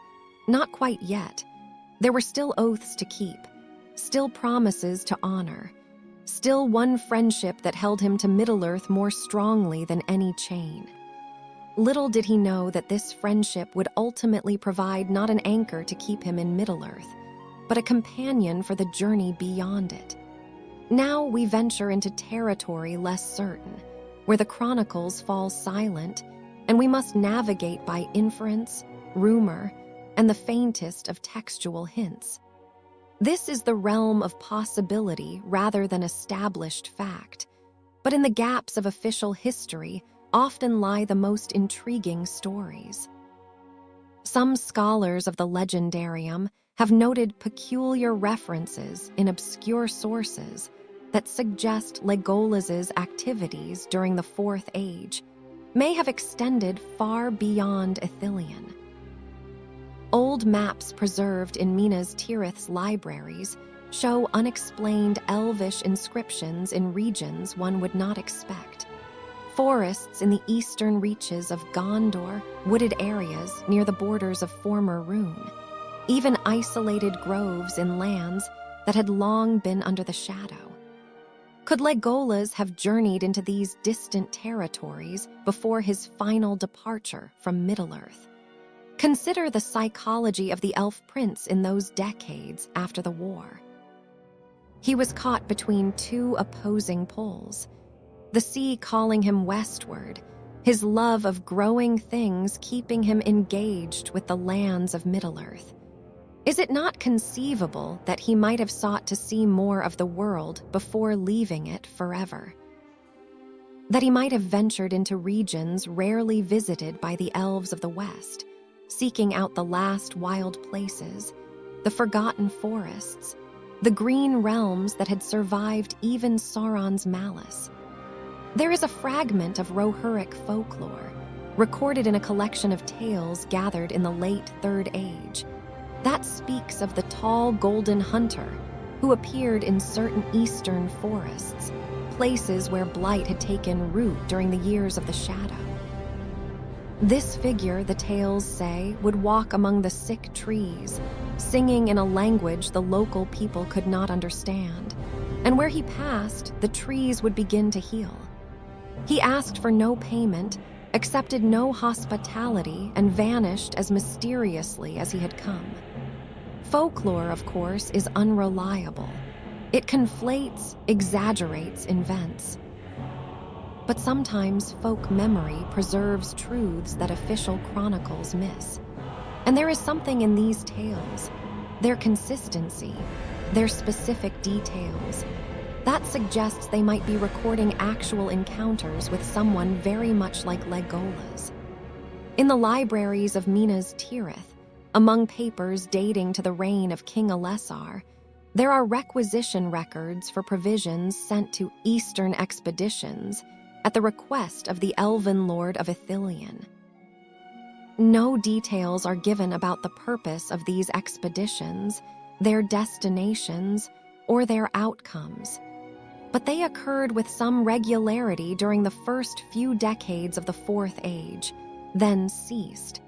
Not quite yet. There were still oaths to keep, still promises to honor, still one friendship that held him to Middle-earth more strongly than any chain. Little did he know that this friendship would ultimately provide not an anchor to keep him in Middle-earth, but a companion for the journey beyond it. Now we venture into territory less certain, where the chronicles fall silent, and we must navigate by inference, rumor, and the faintest of textual hints. This is the realm of possibility rather than established fact, but in the gaps of official history often lie the most intriguing stories. Some scholars of the legendarium have noted peculiar references in obscure sources that suggest Legolas's activities during the Fourth Age may have extended far beyond Ithilien. Old maps preserved in Minas Tirith's libraries show unexplained elvish inscriptions in regions one would not expect. Forests in the eastern reaches of Gondor, wooded areas near the borders of former Rune, even isolated groves in lands that had long been under the shadow. Could Legolas have journeyed into these distant territories before his final departure from Middle-earth? Consider the psychology of the elf prince in those decades after the war. He was caught between two opposing poles, the sea calling him westward, his love of growing things keeping him engaged with the lands of Middle-earth. Is it not conceivable that he might have sought to see more of the world before leaving it forever? That he might have ventured into regions rarely visited by the elves of the West, seeking out the last wild places, the forgotten forests, the green realms that had survived even Sauron's malice. There is a fragment of Rohirric folklore, recorded in a collection of tales gathered in the late Third Age, that speaks of the tall golden hunter who appeared in certain eastern forests, places where blight had taken root during the years of the shadow. This figure, the tales say, would walk among the sick trees, singing in a language the local people could not understand, and where he passed, the trees would begin to heal. He asked for no payment, accepted no hospitality, and vanished as mysteriously as he had come. Folklore, of course, is unreliable. It conflates, exaggerates, invents. But sometimes folk memory preserves truths that official chronicles miss. And there is something in these tales, their consistency, their specific details, that suggests they might be recording actual encounters with someone very much like Legolas. In the libraries of Minas Tirith, among papers dating to the reign of King Elessar, there are requisition records for provisions sent to eastern expeditions at the request of the elven lord of Ithilien. No details are given about the purpose of these expeditions, their destinations, or their outcomes, but they occurred with some regularity during the first few decades of the Fourth Age, then ceased.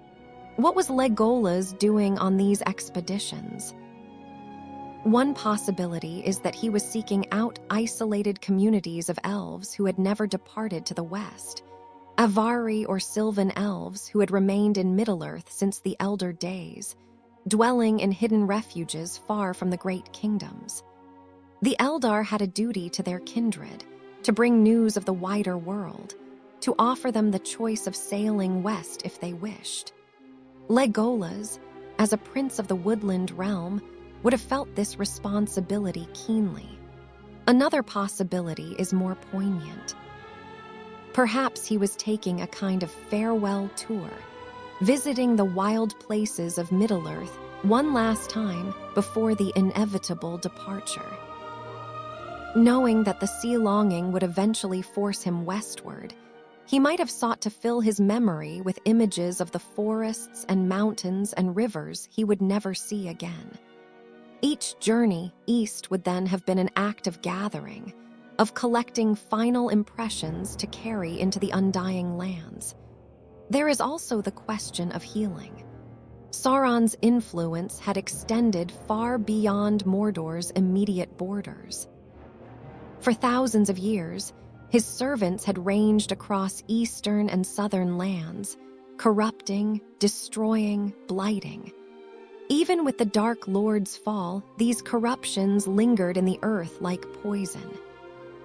What was Legolas doing on these expeditions? One possibility is that he was seeking out isolated communities of elves who had never departed to the west, Avari or Sylvan elves who had remained in Middle-earth since the Elder Days, dwelling in hidden refuges far from the great kingdoms. The Eldar had a duty to their kindred, to bring news of the wider world, to offer them the choice of sailing west if they wished. Legolas, as a prince of the woodland realm, would have felt this responsibility keenly. Another possibility is more poignant. Perhaps he was taking a kind of farewell tour, visiting the wild places of Middle-earth one last time before the inevitable departure. Knowing that the sea longing would eventually force him westward, he might have sought to fill his memory with images of the forests and mountains and rivers he would never see again. Each journey east would then have been an act of gathering, of collecting final impressions to carry into the undying lands. There is also the question of healing. Sauron's influence had extended far beyond Mordor's immediate borders. For thousands of years, his servants had ranged across eastern and southern lands, corrupting, destroying, blighting. Even with the Dark Lord's fall, these corruptions lingered in the earth like poison.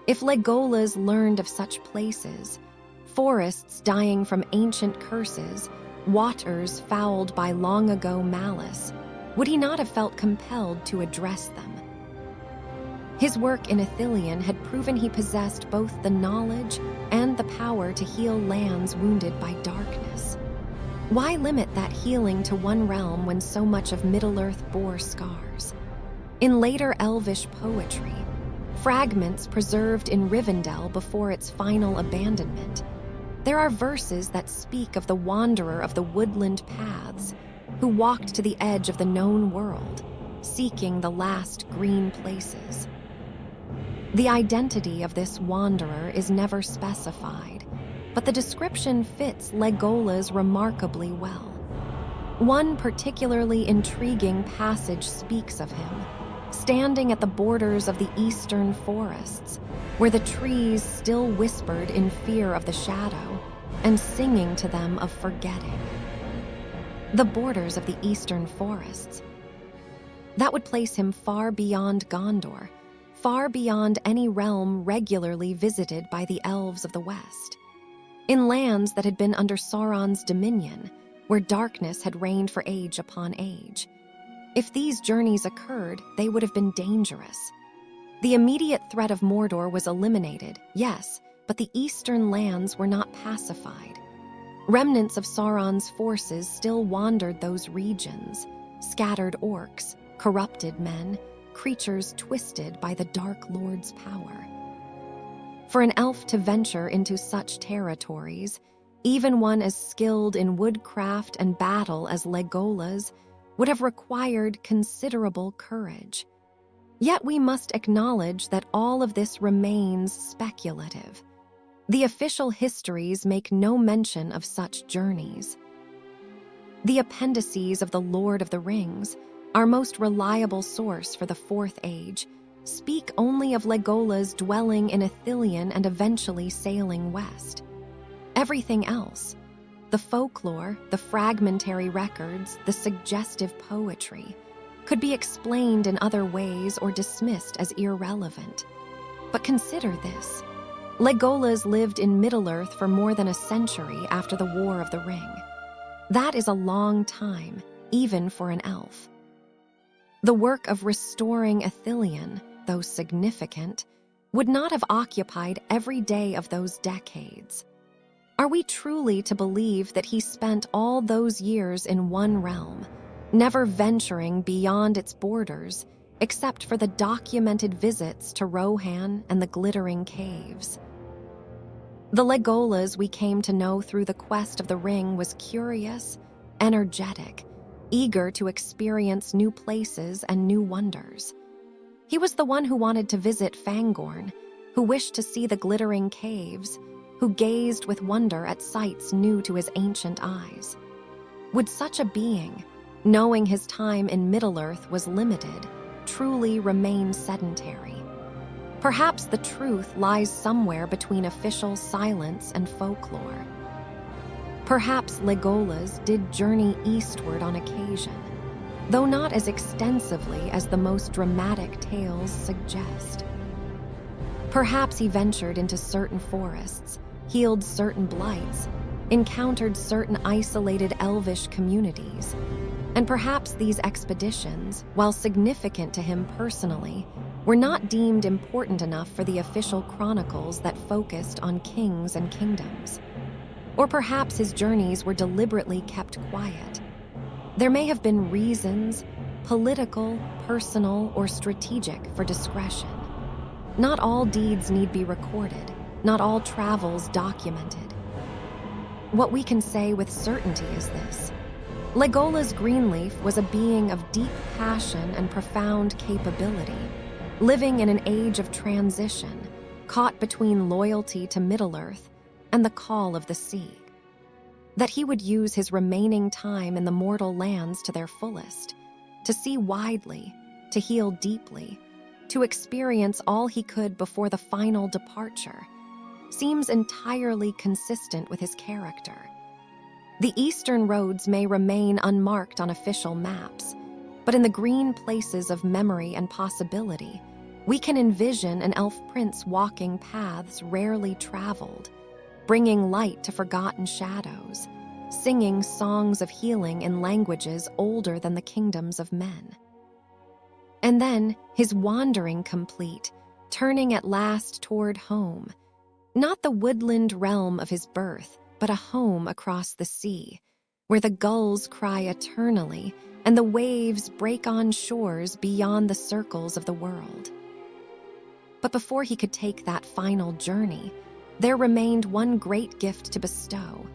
If Legolas learned of such places, forests dying from ancient curses, waters fouled by long-ago malice, would he not have felt compelled to address them? His work in Ithilien had proven he possessed both the knowledge and the power to heal lands wounded by darkness. Why limit that healing to one realm when so much of Middle-earth bore scars? In later Elvish poetry, fragments preserved in Rivendell before its final abandonment, there are verses that speak of the wanderer of the woodland paths who walked to the edge of the known world, seeking the last green places. The identity of this wanderer is never specified, but the description fits Legolas remarkably well. One particularly intriguing passage speaks of him, standing at the borders of the eastern forests, where the trees still whispered in fear of the shadow, and singing to them of forgetting. The borders of the eastern forests. That would place him far beyond Gondor, far beyond any realm regularly visited by the elves of the West. In lands that had been under Sauron's dominion, where darkness had reigned for age upon age. If these journeys occurred, they would have been dangerous. The immediate threat of Mordor was eliminated, yes, but the eastern lands were not pacified. Remnants of Sauron's forces still wandered those regions, scattered orcs, corrupted men, creatures twisted by the Dark Lord's power. For an elf to venture into such territories, even one as skilled in woodcraft and battle as Legolas, would have required considerable courage. Yet we must acknowledge that all of this remains speculative. The official histories make no mention of such journeys. The appendices of The Lord of the Rings, our most reliable source for the Fourth Age, speak only of Legolas dwelling in Ithilien and eventually sailing west. Everything else, the folklore, the fragmentary records, the suggestive poetry, could be explained in other ways or dismissed as irrelevant. But consider this. Legolas lived in Middle-earth for more than a century after the War of the Ring. That is a long time, even for an elf. The work of restoring Ithilien, though significant, would not have occupied every day of those decades. Are we truly to believe that he spent all those years in one realm, never venturing beyond its borders, except for the documented visits to Rohan and the glittering caves? The Legolas we came to know through the quest of the ring was curious, energetic, eager to experience new places and new wonders. He was the one who wanted to visit Fangorn, who wished to see the glittering caves, who gazed with wonder at sights new to his ancient eyes. Would such a being, knowing his time in Middle-earth was limited, truly remain sedentary? Perhaps the truth lies somewhere between official silence and folklore. Perhaps Legolas did journey eastward on occasion, though not as extensively as the most dramatic tales suggest. Perhaps he ventured into certain forests, healed certain blights, encountered certain isolated elvish communities, and perhaps these expeditions, while significant to him personally, were not deemed important enough for the official chronicles that focused on kings and kingdoms. Or perhaps his journeys were deliberately kept quiet. There may have been reasons, political, personal, or strategic, for discretion. Not all deeds need be recorded, not all travels documented. What we can say with certainty is this: Legolas Greenleaf was a being of deep passion and profound capability, living in an age of transition, caught between loyalty to Middle-earth and the call of the sea. That he would use his remaining time in the mortal lands to their fullest, to see widely, to heal deeply, to experience all he could before the final departure, seems entirely consistent with his character. The eastern roads may remain unmarked on official maps, but in the green places of memory and possibility, we can envision an elf prince walking paths rarely traveled, bringing light to forgotten shadows, singing songs of healing in languages older than the kingdoms of men. And then, his wandering complete, turning at last toward home, not the woodland realm of his birth, but a home across the sea, where the gulls cry eternally and the waves break on shores beyond the circles of the world. But before he could take that final journey, there remained one great gift to bestow,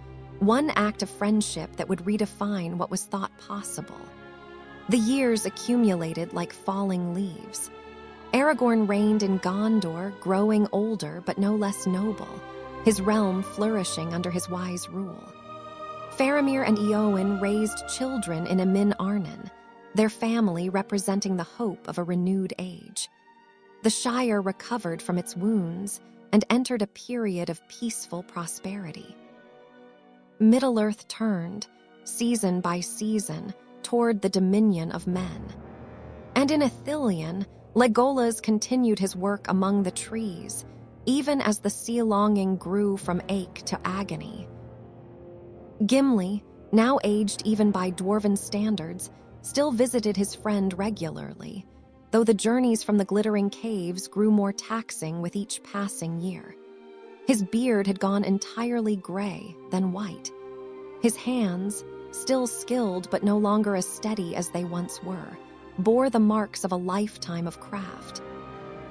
one act of friendship that would redefine what was thought possible. The years accumulated like falling leaves. Aragorn reigned in Gondor, growing older but no less noble, his realm flourishing under his wise rule. Faramir and Eowyn raised children in Emin Arnon, their family representing the hope of a renewed age. The Shire recovered from its wounds and entered a period of peaceful prosperity. Middle-earth turned, season by season, toward the dominion of men. And in Ithilien, Legolas continued his work among the trees, even as the sea longing grew from ache to agony. Gimli, now aged even by dwarven standards, still visited his friend regularly, though the journeys from the glittering caves grew more taxing with each passing year. His beard had gone entirely gray, then white. His hands, still skilled but no longer as steady as they once were, bore the marks of a lifetime of craft.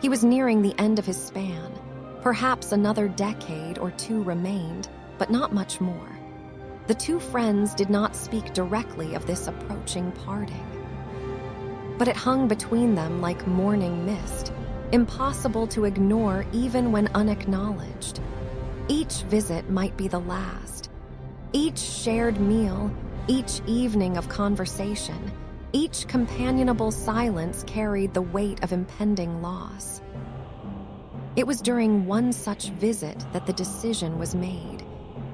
He was nearing the end of his span. Perhaps another decade or two remained, but not much more. The two friends did not speak directly of this approaching parting. But it hung between them like morning mist, impossible to ignore even when unacknowledged. Each visit might be the last. Each shared meal, each evening of conversation, each companionable silence carried the weight of impending loss. It was during one such visit that the decision was made,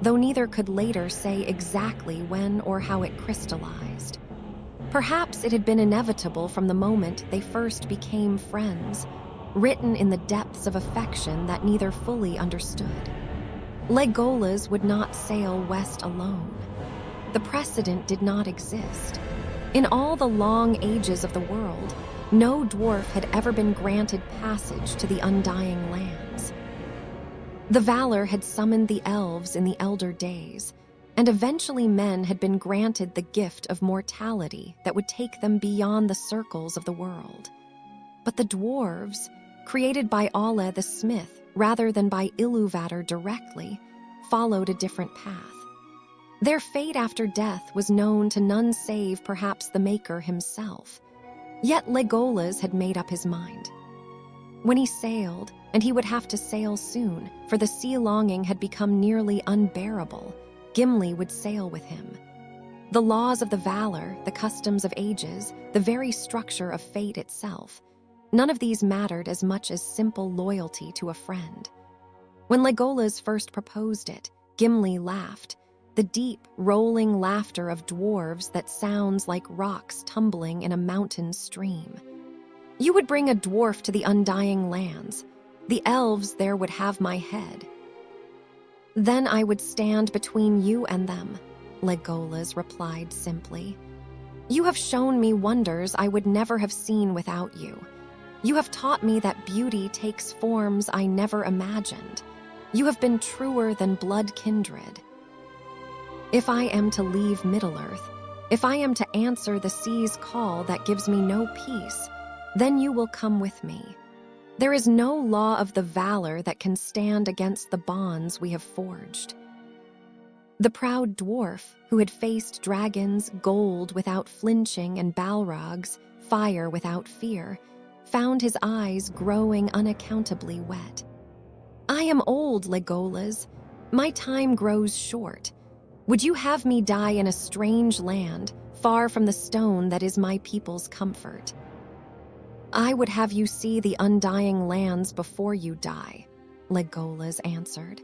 though neither could later say exactly when or how it crystallized. Perhaps it had been inevitable from the moment they first became friends, written in the depths of affection that neither fully understood. Legolas would not sail west alone. The precedent did not exist. In all the long ages of the world, no dwarf had ever been granted passage to the Undying Lands. The Valar had summoned the elves in the Elder Days, and eventually men had been granted the gift of mortality that would take them beyond the circles of the world. But the dwarves, created by Alle the Smith rather than by Iluvatar directly, followed a different path. Their fate after death was known to none save perhaps the Maker himself. Yet Legolas had made up his mind. When he sailed, and he would have to sail soon, for the sea longing had become nearly unbearable, Gimli would sail with him. The laws of the Valar, the customs of ages, the very structure of fate itself, none of these mattered as much as simple loyalty to a friend. When Legolas first proposed it, Gimli laughed, the deep, rolling laughter of dwarves that sounds like rocks tumbling in a mountain stream. You would bring a dwarf to the undying lands. The elves there would have my head. Then I would stand between you and them, Legolas replied simply. You have shown me wonders I would never have seen without you. You have taught me that beauty takes forms I never imagined. You have been truer than blood kindred. If I am to leave Middle-earth, if I am to answer the sea's call that gives me no peace, then you will come with me. There is no law of the valor that can stand against the bonds we have forged. The proud dwarf, who had faced dragons, gold without flinching, and balrogs, fire without fear, found his eyes growing unaccountably wet. I am old, Legolas. My time grows short. Would you have me die in a strange land, far from the stone that is my people's comfort? I would have you see the undying lands before you die, Legolas answered.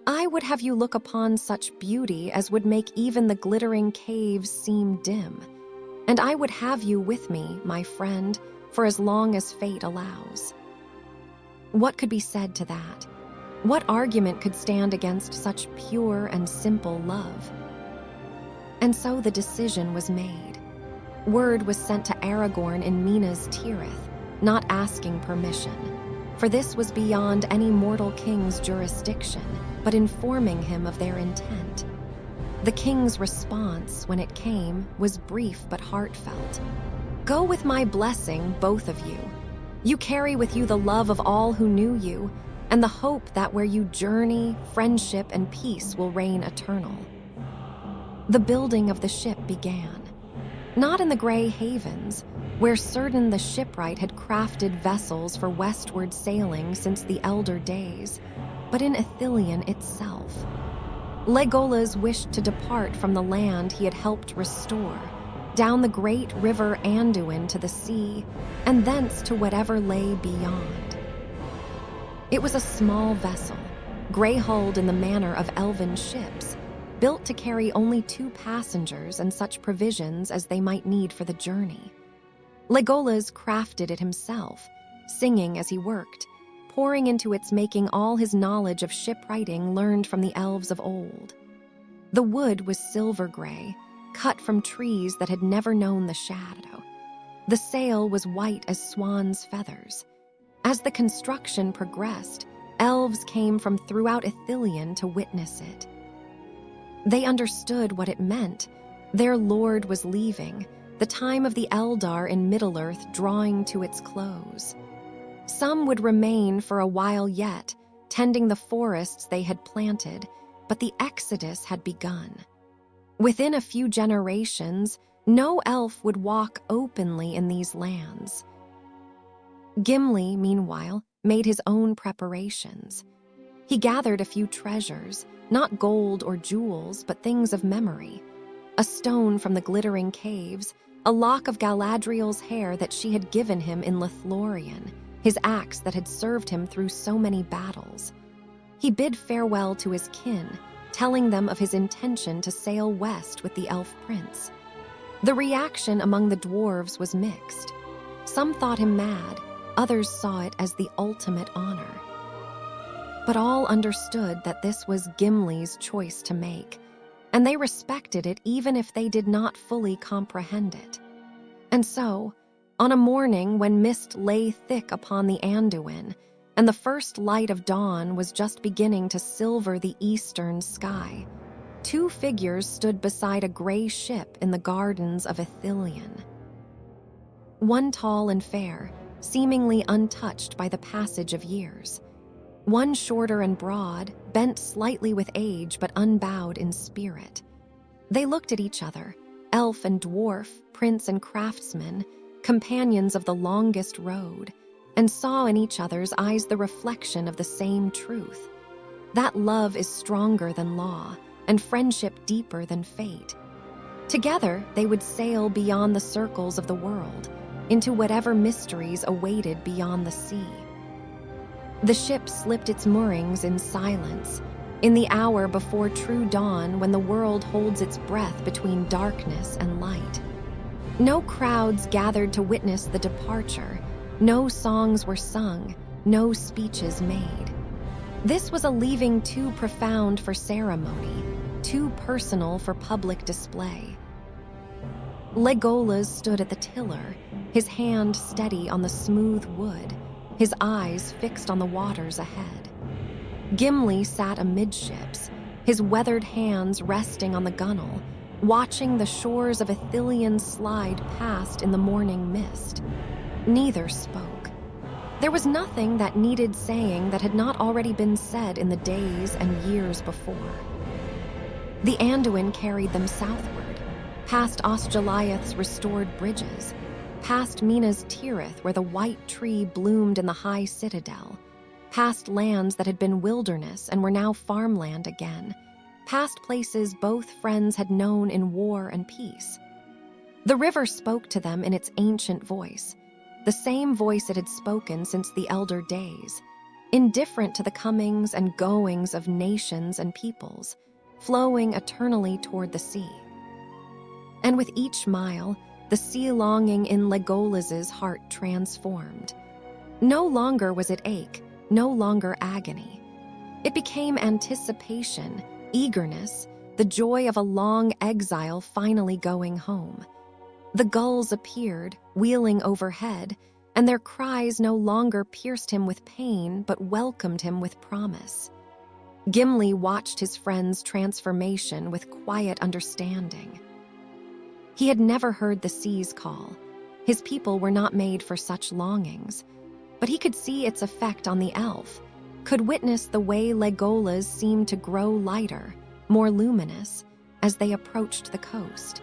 I would have you look upon such beauty as would make even the glittering caves seem dim. And I would have you with me, my friend, for as long as fate allows. What could be said to that? What argument could stand against such pure and simple love? And so the decision was made. Word was sent to Aragorn in Minas Tirith, not asking permission, for this was beyond any mortal king's jurisdiction, but informing him of their intent. The king's response, when it came, was brief but heartfelt. Go with my blessing, both of you. You carry with you the love of all who knew you, and the hope that where you journey, friendship and peace will reign eternal. The building of the ship began. Not in the Grey Havens, where certain the shipwright had crafted vessels for westward sailing since the elder days, but in Ithilien itself. Legolas wished to depart from the land he had helped restore, down the great river Anduin to the sea, and thence to whatever lay beyond. It was a small vessel, gray-hulled in the manner of elven ships, built to carry only 2 passengers and such provisions as they might need for the journey. Legolas crafted it himself, singing as he worked, pouring into its making all his knowledge of shipwriting learned from the elves of old. The wood was silver gray, cut from trees that had never known the shadow. The sail was white as swan's feathers. As the construction progressed, elves came from throughout Ithilien to witness it. They understood what it meant. Their lord was leaving, the time of the Eldar in Middle-earth drawing to its close. Some would remain for a while yet, tending the forests they had planted, but the exodus had begun. Within a few generations, no elf would walk openly in these lands. Gimli, meanwhile, made his own preparations. He gathered a few treasures, not gold or jewels, but things of memory. A stone from the glittering caves, a lock of Galadriel's hair that she had given him in Lothlorien, his axe that had served him through so many battles. He bid farewell to his kin, telling them of his intention to sail west with the elf prince. The reaction among the dwarves was mixed. Some thought him mad, others saw it as the ultimate honor. But all understood that this was Gimli's choice to make, and they respected it even if they did not fully comprehend it. And so, on a morning when mist lay thick upon the Anduin, and the first light of dawn was just beginning to silver the eastern sky, 2 figures stood beside a gray ship in the gardens of Ithilien. One tall and fair, seemingly untouched by the passage of years. One shorter and broad, bent slightly with age but unbowed in spirit. They looked at each other, elf and dwarf, prince and craftsman, companions of the longest road, and saw in each other's eyes the reflection of the same truth. That love is stronger than law, and friendship deeper than fate. Together, they would sail beyond the circles of the world, into whatever mysteries awaited beyond the sea. The ship slipped its moorings in silence, in the hour before true dawn when the world holds its breath between darkness and light. No crowds gathered to witness the departure, no songs were sung, no speeches made. This was a leaving too profound for ceremony, too personal for public display. Legolas stood at the tiller, his hand steady on the smooth wood, his eyes fixed on the waters ahead. Gimli sat amidships, his weathered hands resting on the gunwale, watching the shores of Ithilien slide past in the morning mist. Neither spoke. There was nothing that needed saying that had not already been said in the days and years before. The Anduin carried them southward, past Osgiliath's restored bridges, past Minas Tirith where the white tree bloomed in the high citadel, past lands that had been wilderness and were now farmland again, past places both friends had known in war and peace. The river spoke to them in its ancient voice, the same voice it had spoken since the elder days, indifferent to the comings and goings of nations and peoples, flowing eternally toward the sea. And with each mile, the sea longing in Legolas's heart transformed. No longer was it ache, no longer agony. It became anticipation, eagerness, the joy of a long exile finally going home. The gulls appeared, wheeling overhead, and their cries no longer pierced him with pain but welcomed him with promise. Gimli watched his friend's transformation with quiet understanding. He had never heard the sea's call. His people were not made for such longings, but he could see its effect on the elf, could witness the way Legolas seemed to grow lighter, more luminous, as they approached the coast.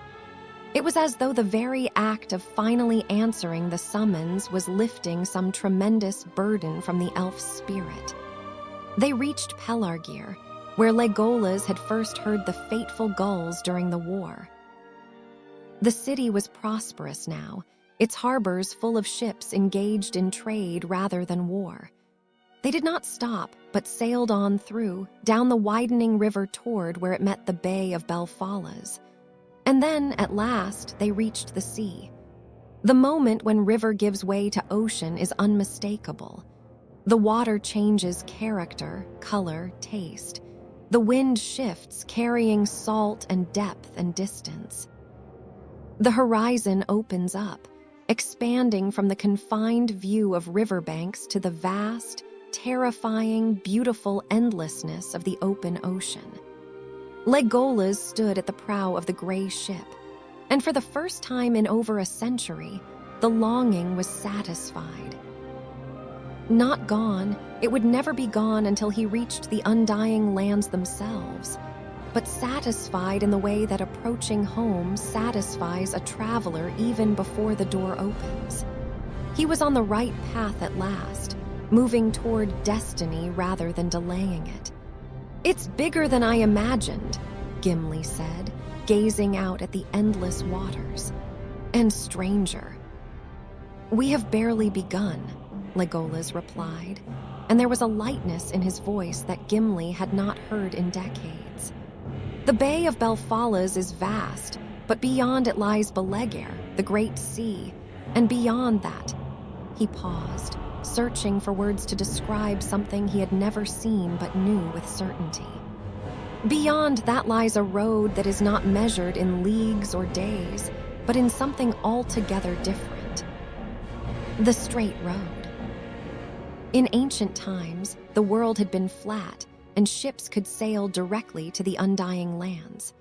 It was as though the very act of finally answering the summons was lifting some tremendous burden from the elf's spirit. They reached Pelargir, where Legolas had first heard the fateful gulls during the war. The city was prosperous now, its harbors full of ships engaged in trade rather than war. They did not stop, but sailed on through, down the widening river toward where it met the Bay of Belfalas. And then, at last, they reached the sea. The moment when river gives way to ocean is unmistakable. The water changes character, color, taste. The wind shifts, carrying salt and depth and distance. The horizon opens up, expanding from the confined view of riverbanks to the vast, terrifying, beautiful endlessness of the open ocean. Legolas stood at the prow of the gray ship, and for the first time in over a century, the longing was satisfied. Not gone, it would never be gone until he reached the undying lands themselves, but satisfied in the way that approaching home satisfies a traveler even before the door opens. He was on the right path at last, moving toward destiny rather than delaying it. "It's bigger than I imagined," Gimli said, gazing out at the endless waters. "And stranger." "We have barely begun," Legolas replied, and there was a lightness in his voice that Gimli had not heard in decades. "The Bay of Belfalas is vast, but beyond it lies Belegir, the great sea, and beyond that—" He paused, searching for words to describe something he had never seen but knew with certainty. "Beyond that lies a road that is not measured in leagues or days, but in something altogether different. The straight road." In ancient times, the world had been flat, and ships could sail directly to the undying lands.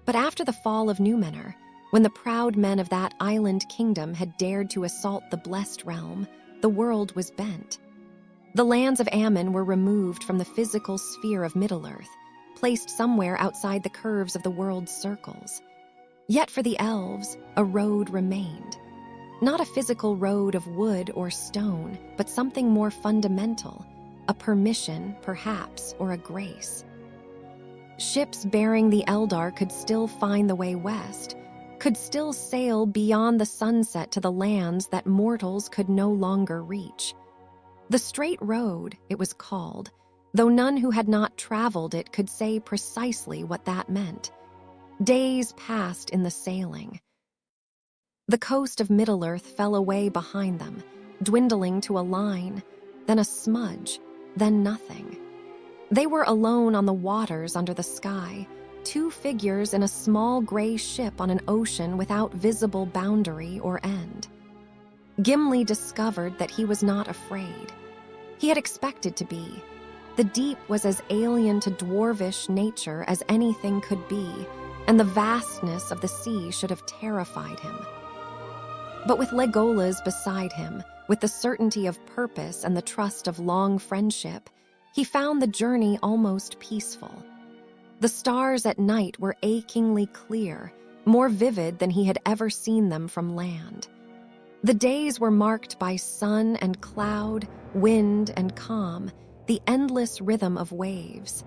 But after the fall of Númenor, when the proud men of that island kingdom had dared to assault the blessed realm, the world was bent. The lands of Ammon were removed from the physical sphere of Middle-earth, placed somewhere outside the curves of the world's circles. Yet for the elves, a road remained. Not a physical road of wood or stone, but something more fundamental, a permission, perhaps, or a grace. Ships bearing the Eldar could still find the way west, could still sail beyond the sunset to the lands that mortals could no longer reach. The Straight Road, it was called, though none who had not traveled it could say precisely what that meant. Days passed in the sailing. The coast of Middle-earth fell away behind them, dwindling to a line, then a smudge, then nothing. They were alone on the waters under the sky, two figures in a small gray ship on an ocean without visible boundary or end. Gimli discovered that he was not afraid. He had expected to be. The deep was as alien to dwarvish nature as anything could be, and the vastness of the sea should have terrified him. But with Legolas beside him, with the certainty of purpose and the trust of long friendship, he found the journey almost peaceful. The stars at night were achingly clear, more vivid than he had ever seen them from land. The days were marked by sun and cloud, wind and calm, the endless rhythm of waves.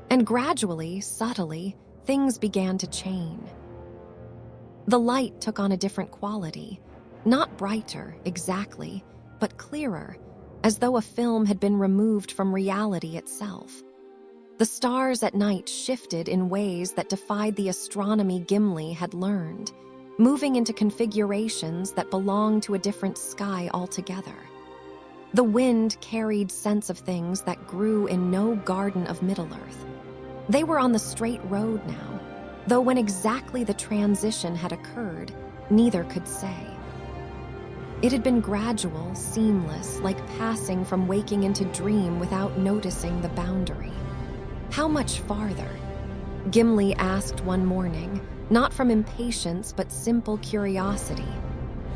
And gradually, subtly, things began to change. The light took on a different quality, not brighter, exactly, but clearer, as though a film had been removed from reality itself. The stars at night shifted in ways that defied the astronomy Gimli had learned, moving into configurations that belonged to a different sky altogether. The wind carried scents of things that grew in no garden of Middle-earth. They were on the straight road now, though when exactly the transition had occurred, neither could say. It had been gradual, seamless, like passing from waking into dream without noticing the boundary. How much farther? Gimli asked one morning, not from impatience but simple curiosity.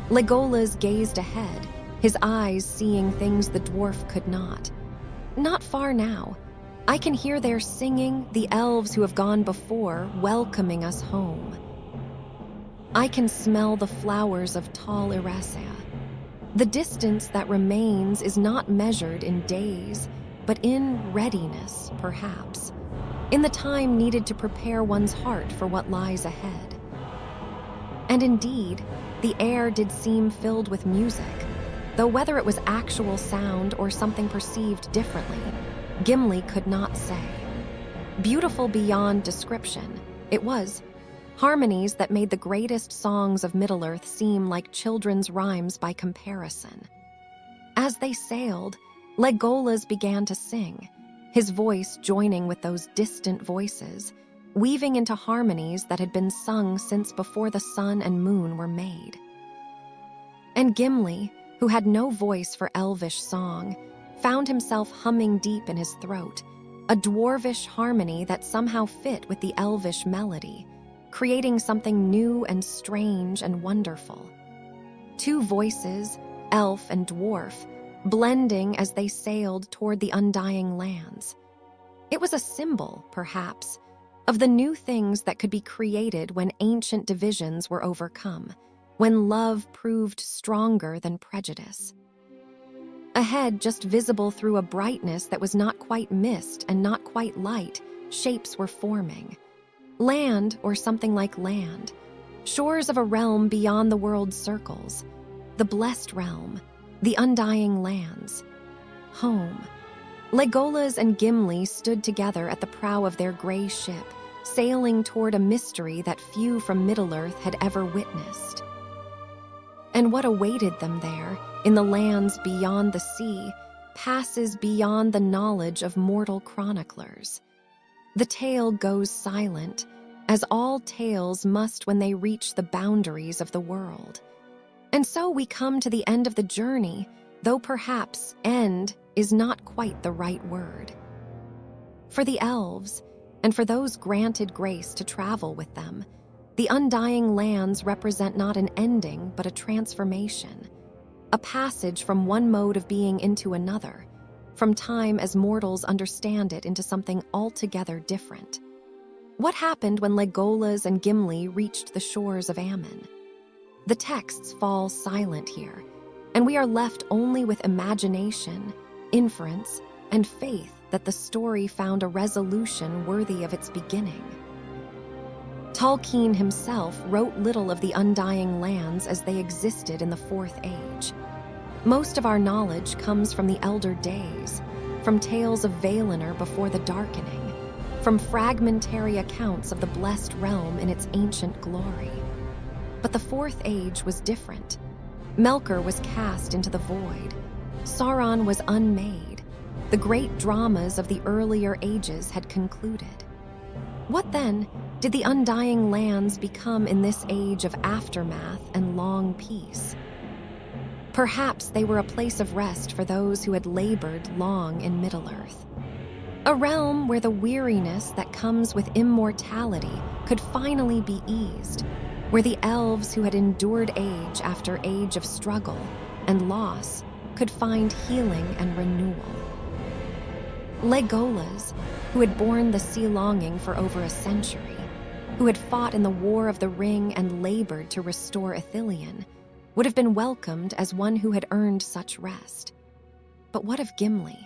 Legolas gazed ahead, his eyes seeing things the dwarf could not. Not far now. I can hear their singing, the elves who have gone before, welcoming us home. I can smell the flowers of tall Iresia. The distance that remains is not measured in days, but in readiness, perhaps, in the time needed to prepare one's heart for what lies ahead. And indeed, the air did seem filled with music, though whether it was actual sound or something perceived differently, Gimli could not say. Beautiful beyond description, it was, harmonies that made the greatest songs of Middle-earth seem like children's rhymes by comparison. As they sailed, Legolas began to sing, his voice joining with those distant voices, weaving into harmonies that had been sung since before the sun and moon were made. And Gimli, who had no voice for elvish song, found himself humming deep in his throat, a dwarvish harmony that somehow fit with the elvish melody, creating something new and strange and wonderful. Two voices, elf and dwarf, blending as they sailed toward the undying lands. It was a symbol, perhaps, of the new things that could be created when ancient divisions were overcome, when love proved stronger than prejudice. Ahead, just visible through a brightness that was not quite mist and not quite light, shapes were forming. Land, or something like land. Shores of a realm beyond the world's circles. The blessed realm. The undying lands. Home. Legolas and Gimli stood together at the prow of their gray ship, sailing toward a mystery that few from Middle-earth had ever witnessed. And what awaited them there, in the lands beyond the sea, passes beyond the knowledge of mortal chroniclers. The tale goes silent, as all tales must when they reach the boundaries of the world. And so we come to the end of the journey, though perhaps end is not quite the right word. For the elves, and for those granted grace to travel with them, the undying lands represent not an ending but a transformation, a passage from one mode of being into another, from time as mortals understand it into something altogether different. What happened when Legolas and Gimli reached the shores of Ammon? The texts fall silent here, and we are left only with imagination, inference, and faith that the story found a resolution worthy of its beginning. Tolkien himself wrote little of the undying lands as they existed in the Fourth Age. Most of our knowledge comes from the Elder Days, from tales of Valinor before the Darkening, from fragmentary accounts of the blessed realm in its ancient glory. But the Fourth Age was different. Melkor was cast into the void. Sauron was unmade. The great dramas of the earlier ages had concluded. What then did the Undying Lands become in this age of aftermath and long peace? Perhaps they were a place of rest for those who had labored long in Middle-earth. A realm where the weariness that comes with immortality could finally be eased, where the elves who had endured age after age of struggle and loss could find healing and renewal. Legolas, who had borne the sea longing for over a century, who had fought in the War of the Ring and labored to restore Ithilien, would have been welcomed as one who had earned such rest. But what of Gimli?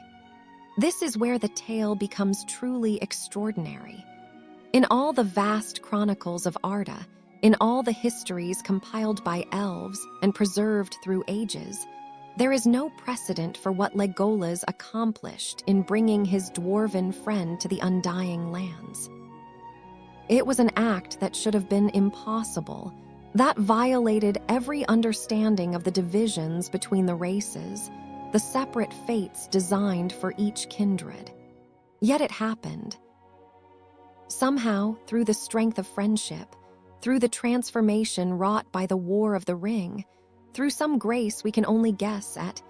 This is where the tale becomes truly extraordinary. In all the vast chronicles of Arda, in all the histories compiled by elves and preserved through ages, there is no precedent for what Legolas accomplished in bringing his dwarven friend to the Undying Lands. It was an act that should have been impossible, that violated every understanding of the divisions between the races, the separate fates designed for each kindred. Yet it happened. Somehow, through the strength of friendship, through the transformation wrought by the War of the Ring, through some grace we can only guess at,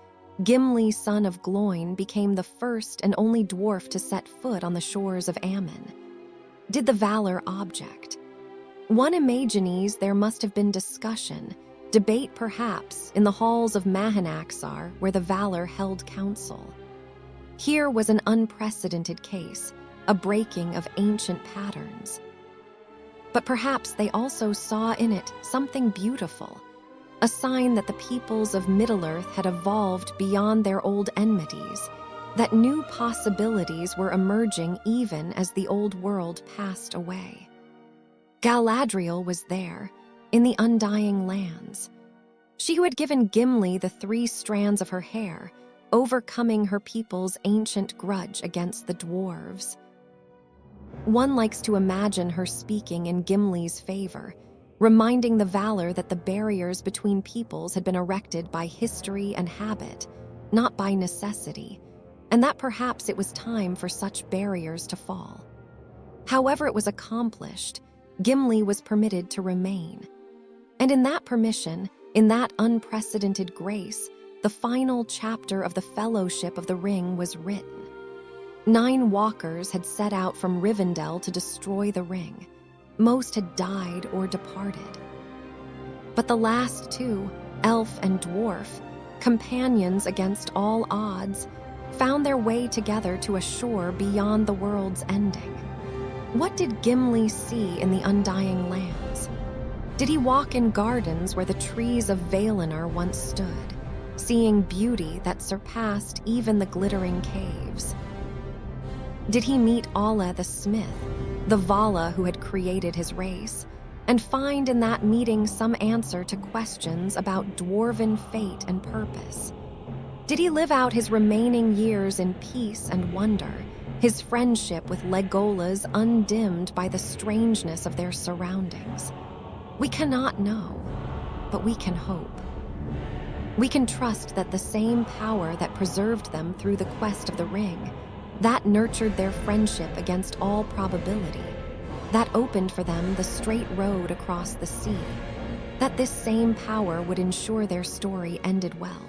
Gimli, son of Gloin, became the first and only dwarf to set foot on the shores of Ammon. Did the valor object? One imagines there must have been discussion, debate perhaps, in the halls of Mahanaxar where the valor held council. Here was an unprecedented case, a breaking of ancient patterns. But perhaps they also saw in it something beautiful, a sign that the peoples of Middle-earth had evolved beyond their old enmities, that new possibilities were emerging even as the old world passed away. Galadriel was there, in the Undying Lands. She who had given Gimli the 3 strands of her hair, overcoming her people's ancient grudge against the dwarves. One likes to imagine her speaking in Gimli's favor, reminding the valor that the barriers between peoples had been erected by history and habit, not by necessity, and that perhaps it was time for such barriers to fall. However it was accomplished, Gimli was permitted to remain. And in that permission, in that unprecedented grace, the final chapter of the Fellowship of the Ring was written. 9 walkers had set out from Rivendell to destroy the ring. Most had died or departed. But the last 2, elf and dwarf, companions against all odds, found their way together to a shore beyond the world's ending. What did Gimli see in the Undying Lands? Did he walk in gardens where the trees of Valinor once stood, seeing beauty that surpassed even the glittering caves? Did he meet Alla the smith, the Vala who had created his race, and find in that meeting some answer to questions about dwarven fate and purpose? Did he live out his remaining years in peace and wonder, his friendship with Legolas undimmed by the strangeness of their surroundings? We cannot know, but we can hope. We can trust that the same power that preserved them through the quest of the ring, that nurtured their friendship against all probability, that opened for them the straight road across the sea, that this same power would ensure their story ended well.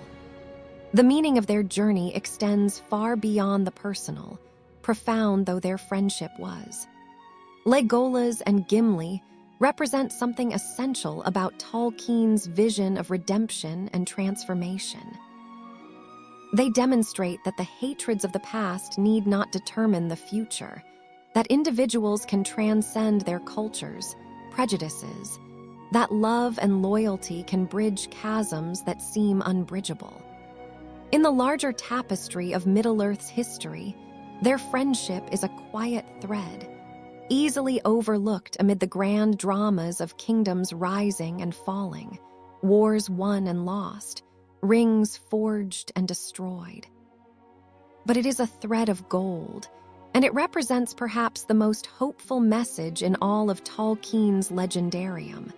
The meaning of their journey extends far beyond the personal, profound though their friendship was. Legolas and Gimli represent something essential about Tolkien's vision of redemption and transformation. They demonstrate that the hatreds of the past need not determine the future, that individuals can transcend their cultures, prejudices, that love and loyalty can bridge chasms that seem unbridgeable. In the larger tapestry of Middle-earth's history, their friendship is a quiet thread, easily overlooked amid the grand dramas of kingdoms rising and falling, wars won and lost, rings forged and destroyed. but it is a thread of gold, and it represents perhaps the most hopeful message in all of Tolkien's legendarium.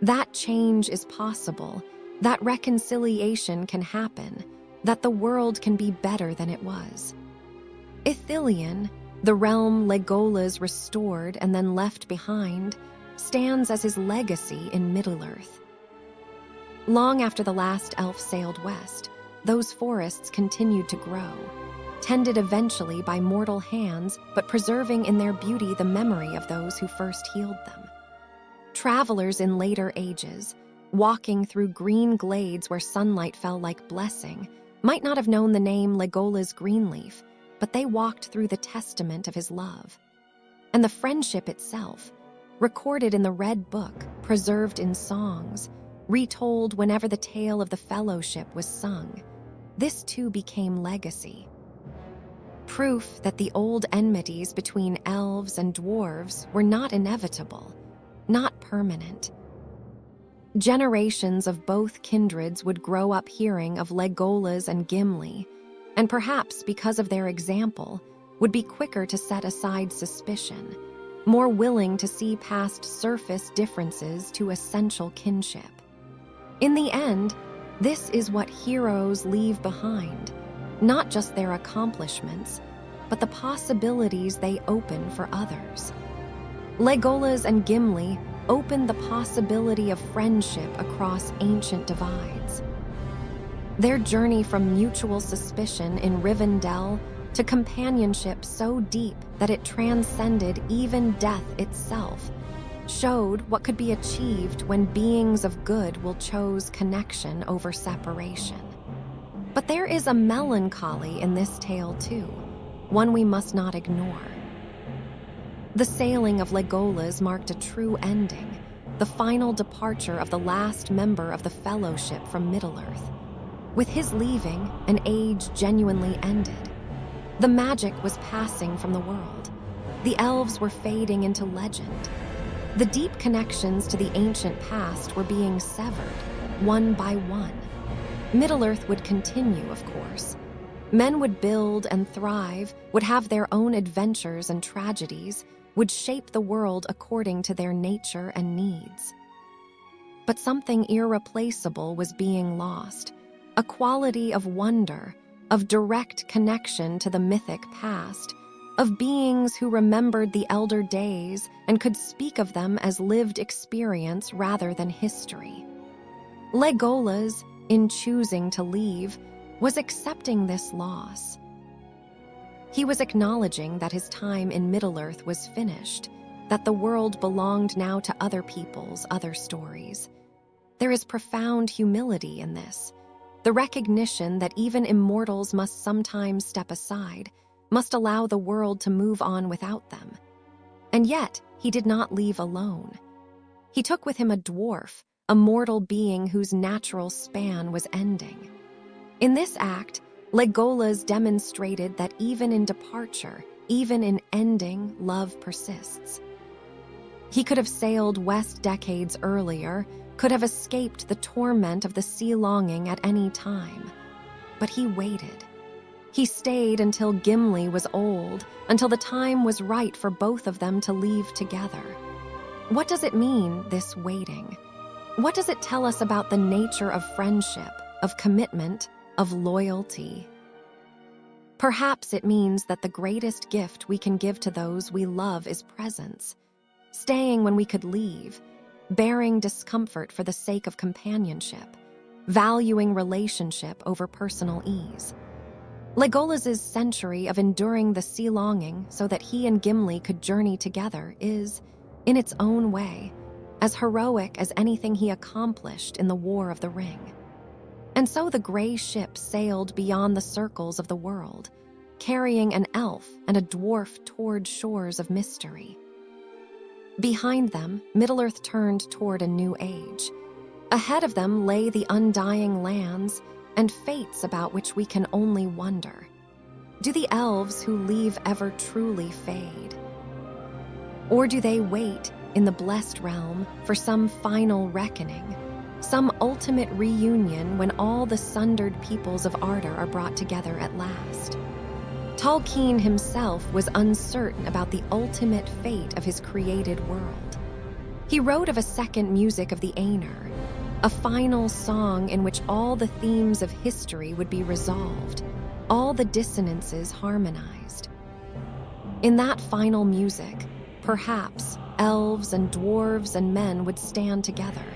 That change is possible, that reconciliation can happen, that the world can be better than it was. Ithilien, the realm Legolas restored and then left behind, stands as his legacy in Middle-earth. Long after the last elf sailed west, those forests continued to grow, tended eventually by mortal hands, but preserving in their beauty the memory of those who first healed them. Travelers in later ages, walking through green glades where sunlight fell like blessing, might not have known the name Legolas Greenleaf, but they walked through the testament of his love. And the friendship itself, recorded in the Red Book, preserved in songs, retold whenever the tale of the fellowship was sung, this too became legacy. Proof that the old enmities between elves and dwarves were not inevitable, not permanent. Generations of both kindreds would grow up hearing of Legolas and Gimli, and perhaps because of their example, would be quicker to set aside suspicion, more willing to see past surface differences to essential kinship. In the end, this is what heroes leave behind, not just their accomplishments, but the possibilities they open for others. Legolas and Gimli opened the possibility of friendship across ancient divides. Their journey from mutual suspicion in Rivendell to companionship so deep that it transcended even death itself showed what could be achieved when beings of good will choose connection over separation. But there is a melancholy in this tale too, one we must not ignore. The sailing of Legolas marked a true ending, the final departure of the last member of the Fellowship from Middle-earth. With his leaving, an age genuinely ended. The magic was passing from the world. The elves were fading into legend. The deep connections to the ancient past were being severed, one by one. Middle-earth would continue, of course. Men would build and thrive, would have their own adventures and tragedies, would shape the world according to their nature and needs. But something irreplaceable was being lost, a quality of wonder, of direct connection to the mythic past, of beings who remembered the elder days and could speak of them as lived experience rather than history. Legolas, in choosing to leave, was accepting this loss. He was acknowledging that his time in Middle-earth was finished, that the world belonged now to other peoples, other stories. There is profound humility in this, the recognition that even immortals must sometimes step aside, must allow the world to move on without them. And yet, he did not leave alone. He took with him a dwarf, a mortal being whose natural span was ending. In this act, Legolas demonstrated that even in departure, even in ending, love persists. He could have sailed west decades earlier, could have escaped the torment of the sea longing at any time. But he waited. He stayed until Gimli was old, until the time was right for both of them to leave together. What does it mean, this waiting? What does it tell us about the nature of friendship, of commitment, of loyalty? Perhaps it means that the greatest gift we can give to those we love is presence, staying when we could leave, bearing discomfort for the sake of companionship, valuing relationship over personal ease. Legolas's century of enduring the sea longing so that he and Gimli could journey together is, in its own way, as heroic as anything he accomplished in the War of the Ring. And so the gray ship sailed beyond the circles of the world, carrying an elf and a dwarf toward shores of mystery. Behind them, Middle-earth turned toward a new age. Ahead of them lay the undying lands and fates about which we can only wonder. Do the elves who leave ever truly fade? Or do they wait in the blessed realm for some final reckoning, some ultimate reunion when all the sundered peoples of Ardor are brought together at last? Tolkien himself was uncertain about the ultimate fate of his created world. He wrote of a second music of the Aenir, a final song in which all the themes of history would be resolved, all the dissonances harmonized. In that final music, perhaps elves and dwarves and men would stand together,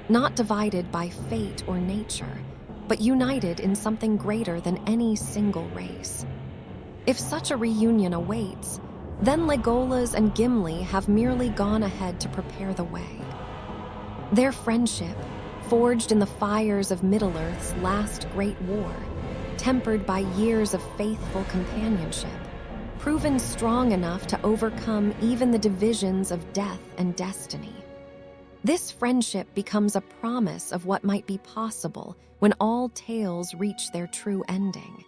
not divided by fate or nature, but united in something greater than any single race. If such a reunion awaits, then Legolas and Gimli have merely gone ahead to prepare the way. Their friendship, forged in the fires of Middle-earth's last great war, tempered by years of faithful companionship, proven strong enough to overcome even the divisions of death and destiny. This friendship becomes a promise of what might be possible when all tales reach their true ending.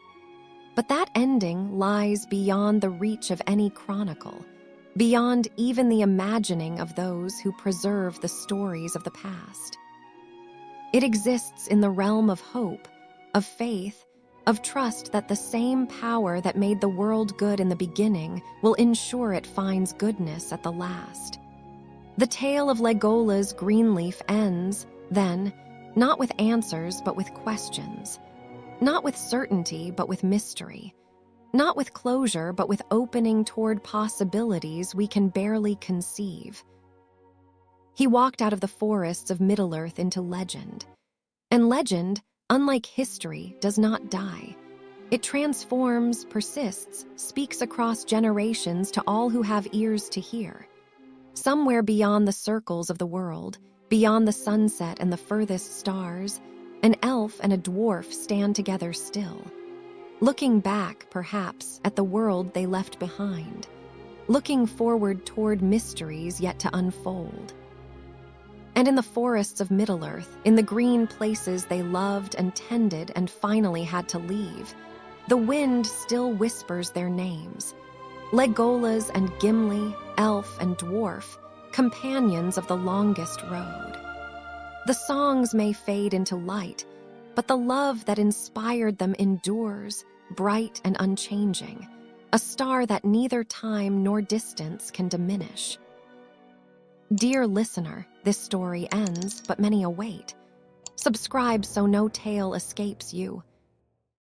But that ending lies beyond the reach of any chronicle, beyond even the imagining of those who preserve the stories of the past. It exists in the realm of hope, of faith, of trust that the same power that made the world good in the beginning will ensure it finds goodness at the last. The tale of Legolas Greenleaf ends, then, not with answers but with questions. Not with certainty, but with mystery. Not with closure, but with opening toward possibilities we can barely conceive. He walked out of the forests of Middle-earth into legend. And legend, unlike history, does not die. It transforms, persists, speaks across generations to all who have ears to hear. Somewhere beyond the circles of the world, beyond the sunset and the furthest stars, an elf and a dwarf stand together still, looking back, perhaps, at the world they left behind, looking forward toward mysteries yet to unfold. And in the forests of Middle-earth, in the green places they loved and tended and finally had to leave, the wind still whispers their names. Legolas and Gimli, elf and dwarf, companions of the longest road. The songs may fade into light, but the love that inspired them endures, bright and unchanging, a star that neither time nor distance can diminish. Dear listener, this story ends, but many await. Subscribe so no tale escapes you.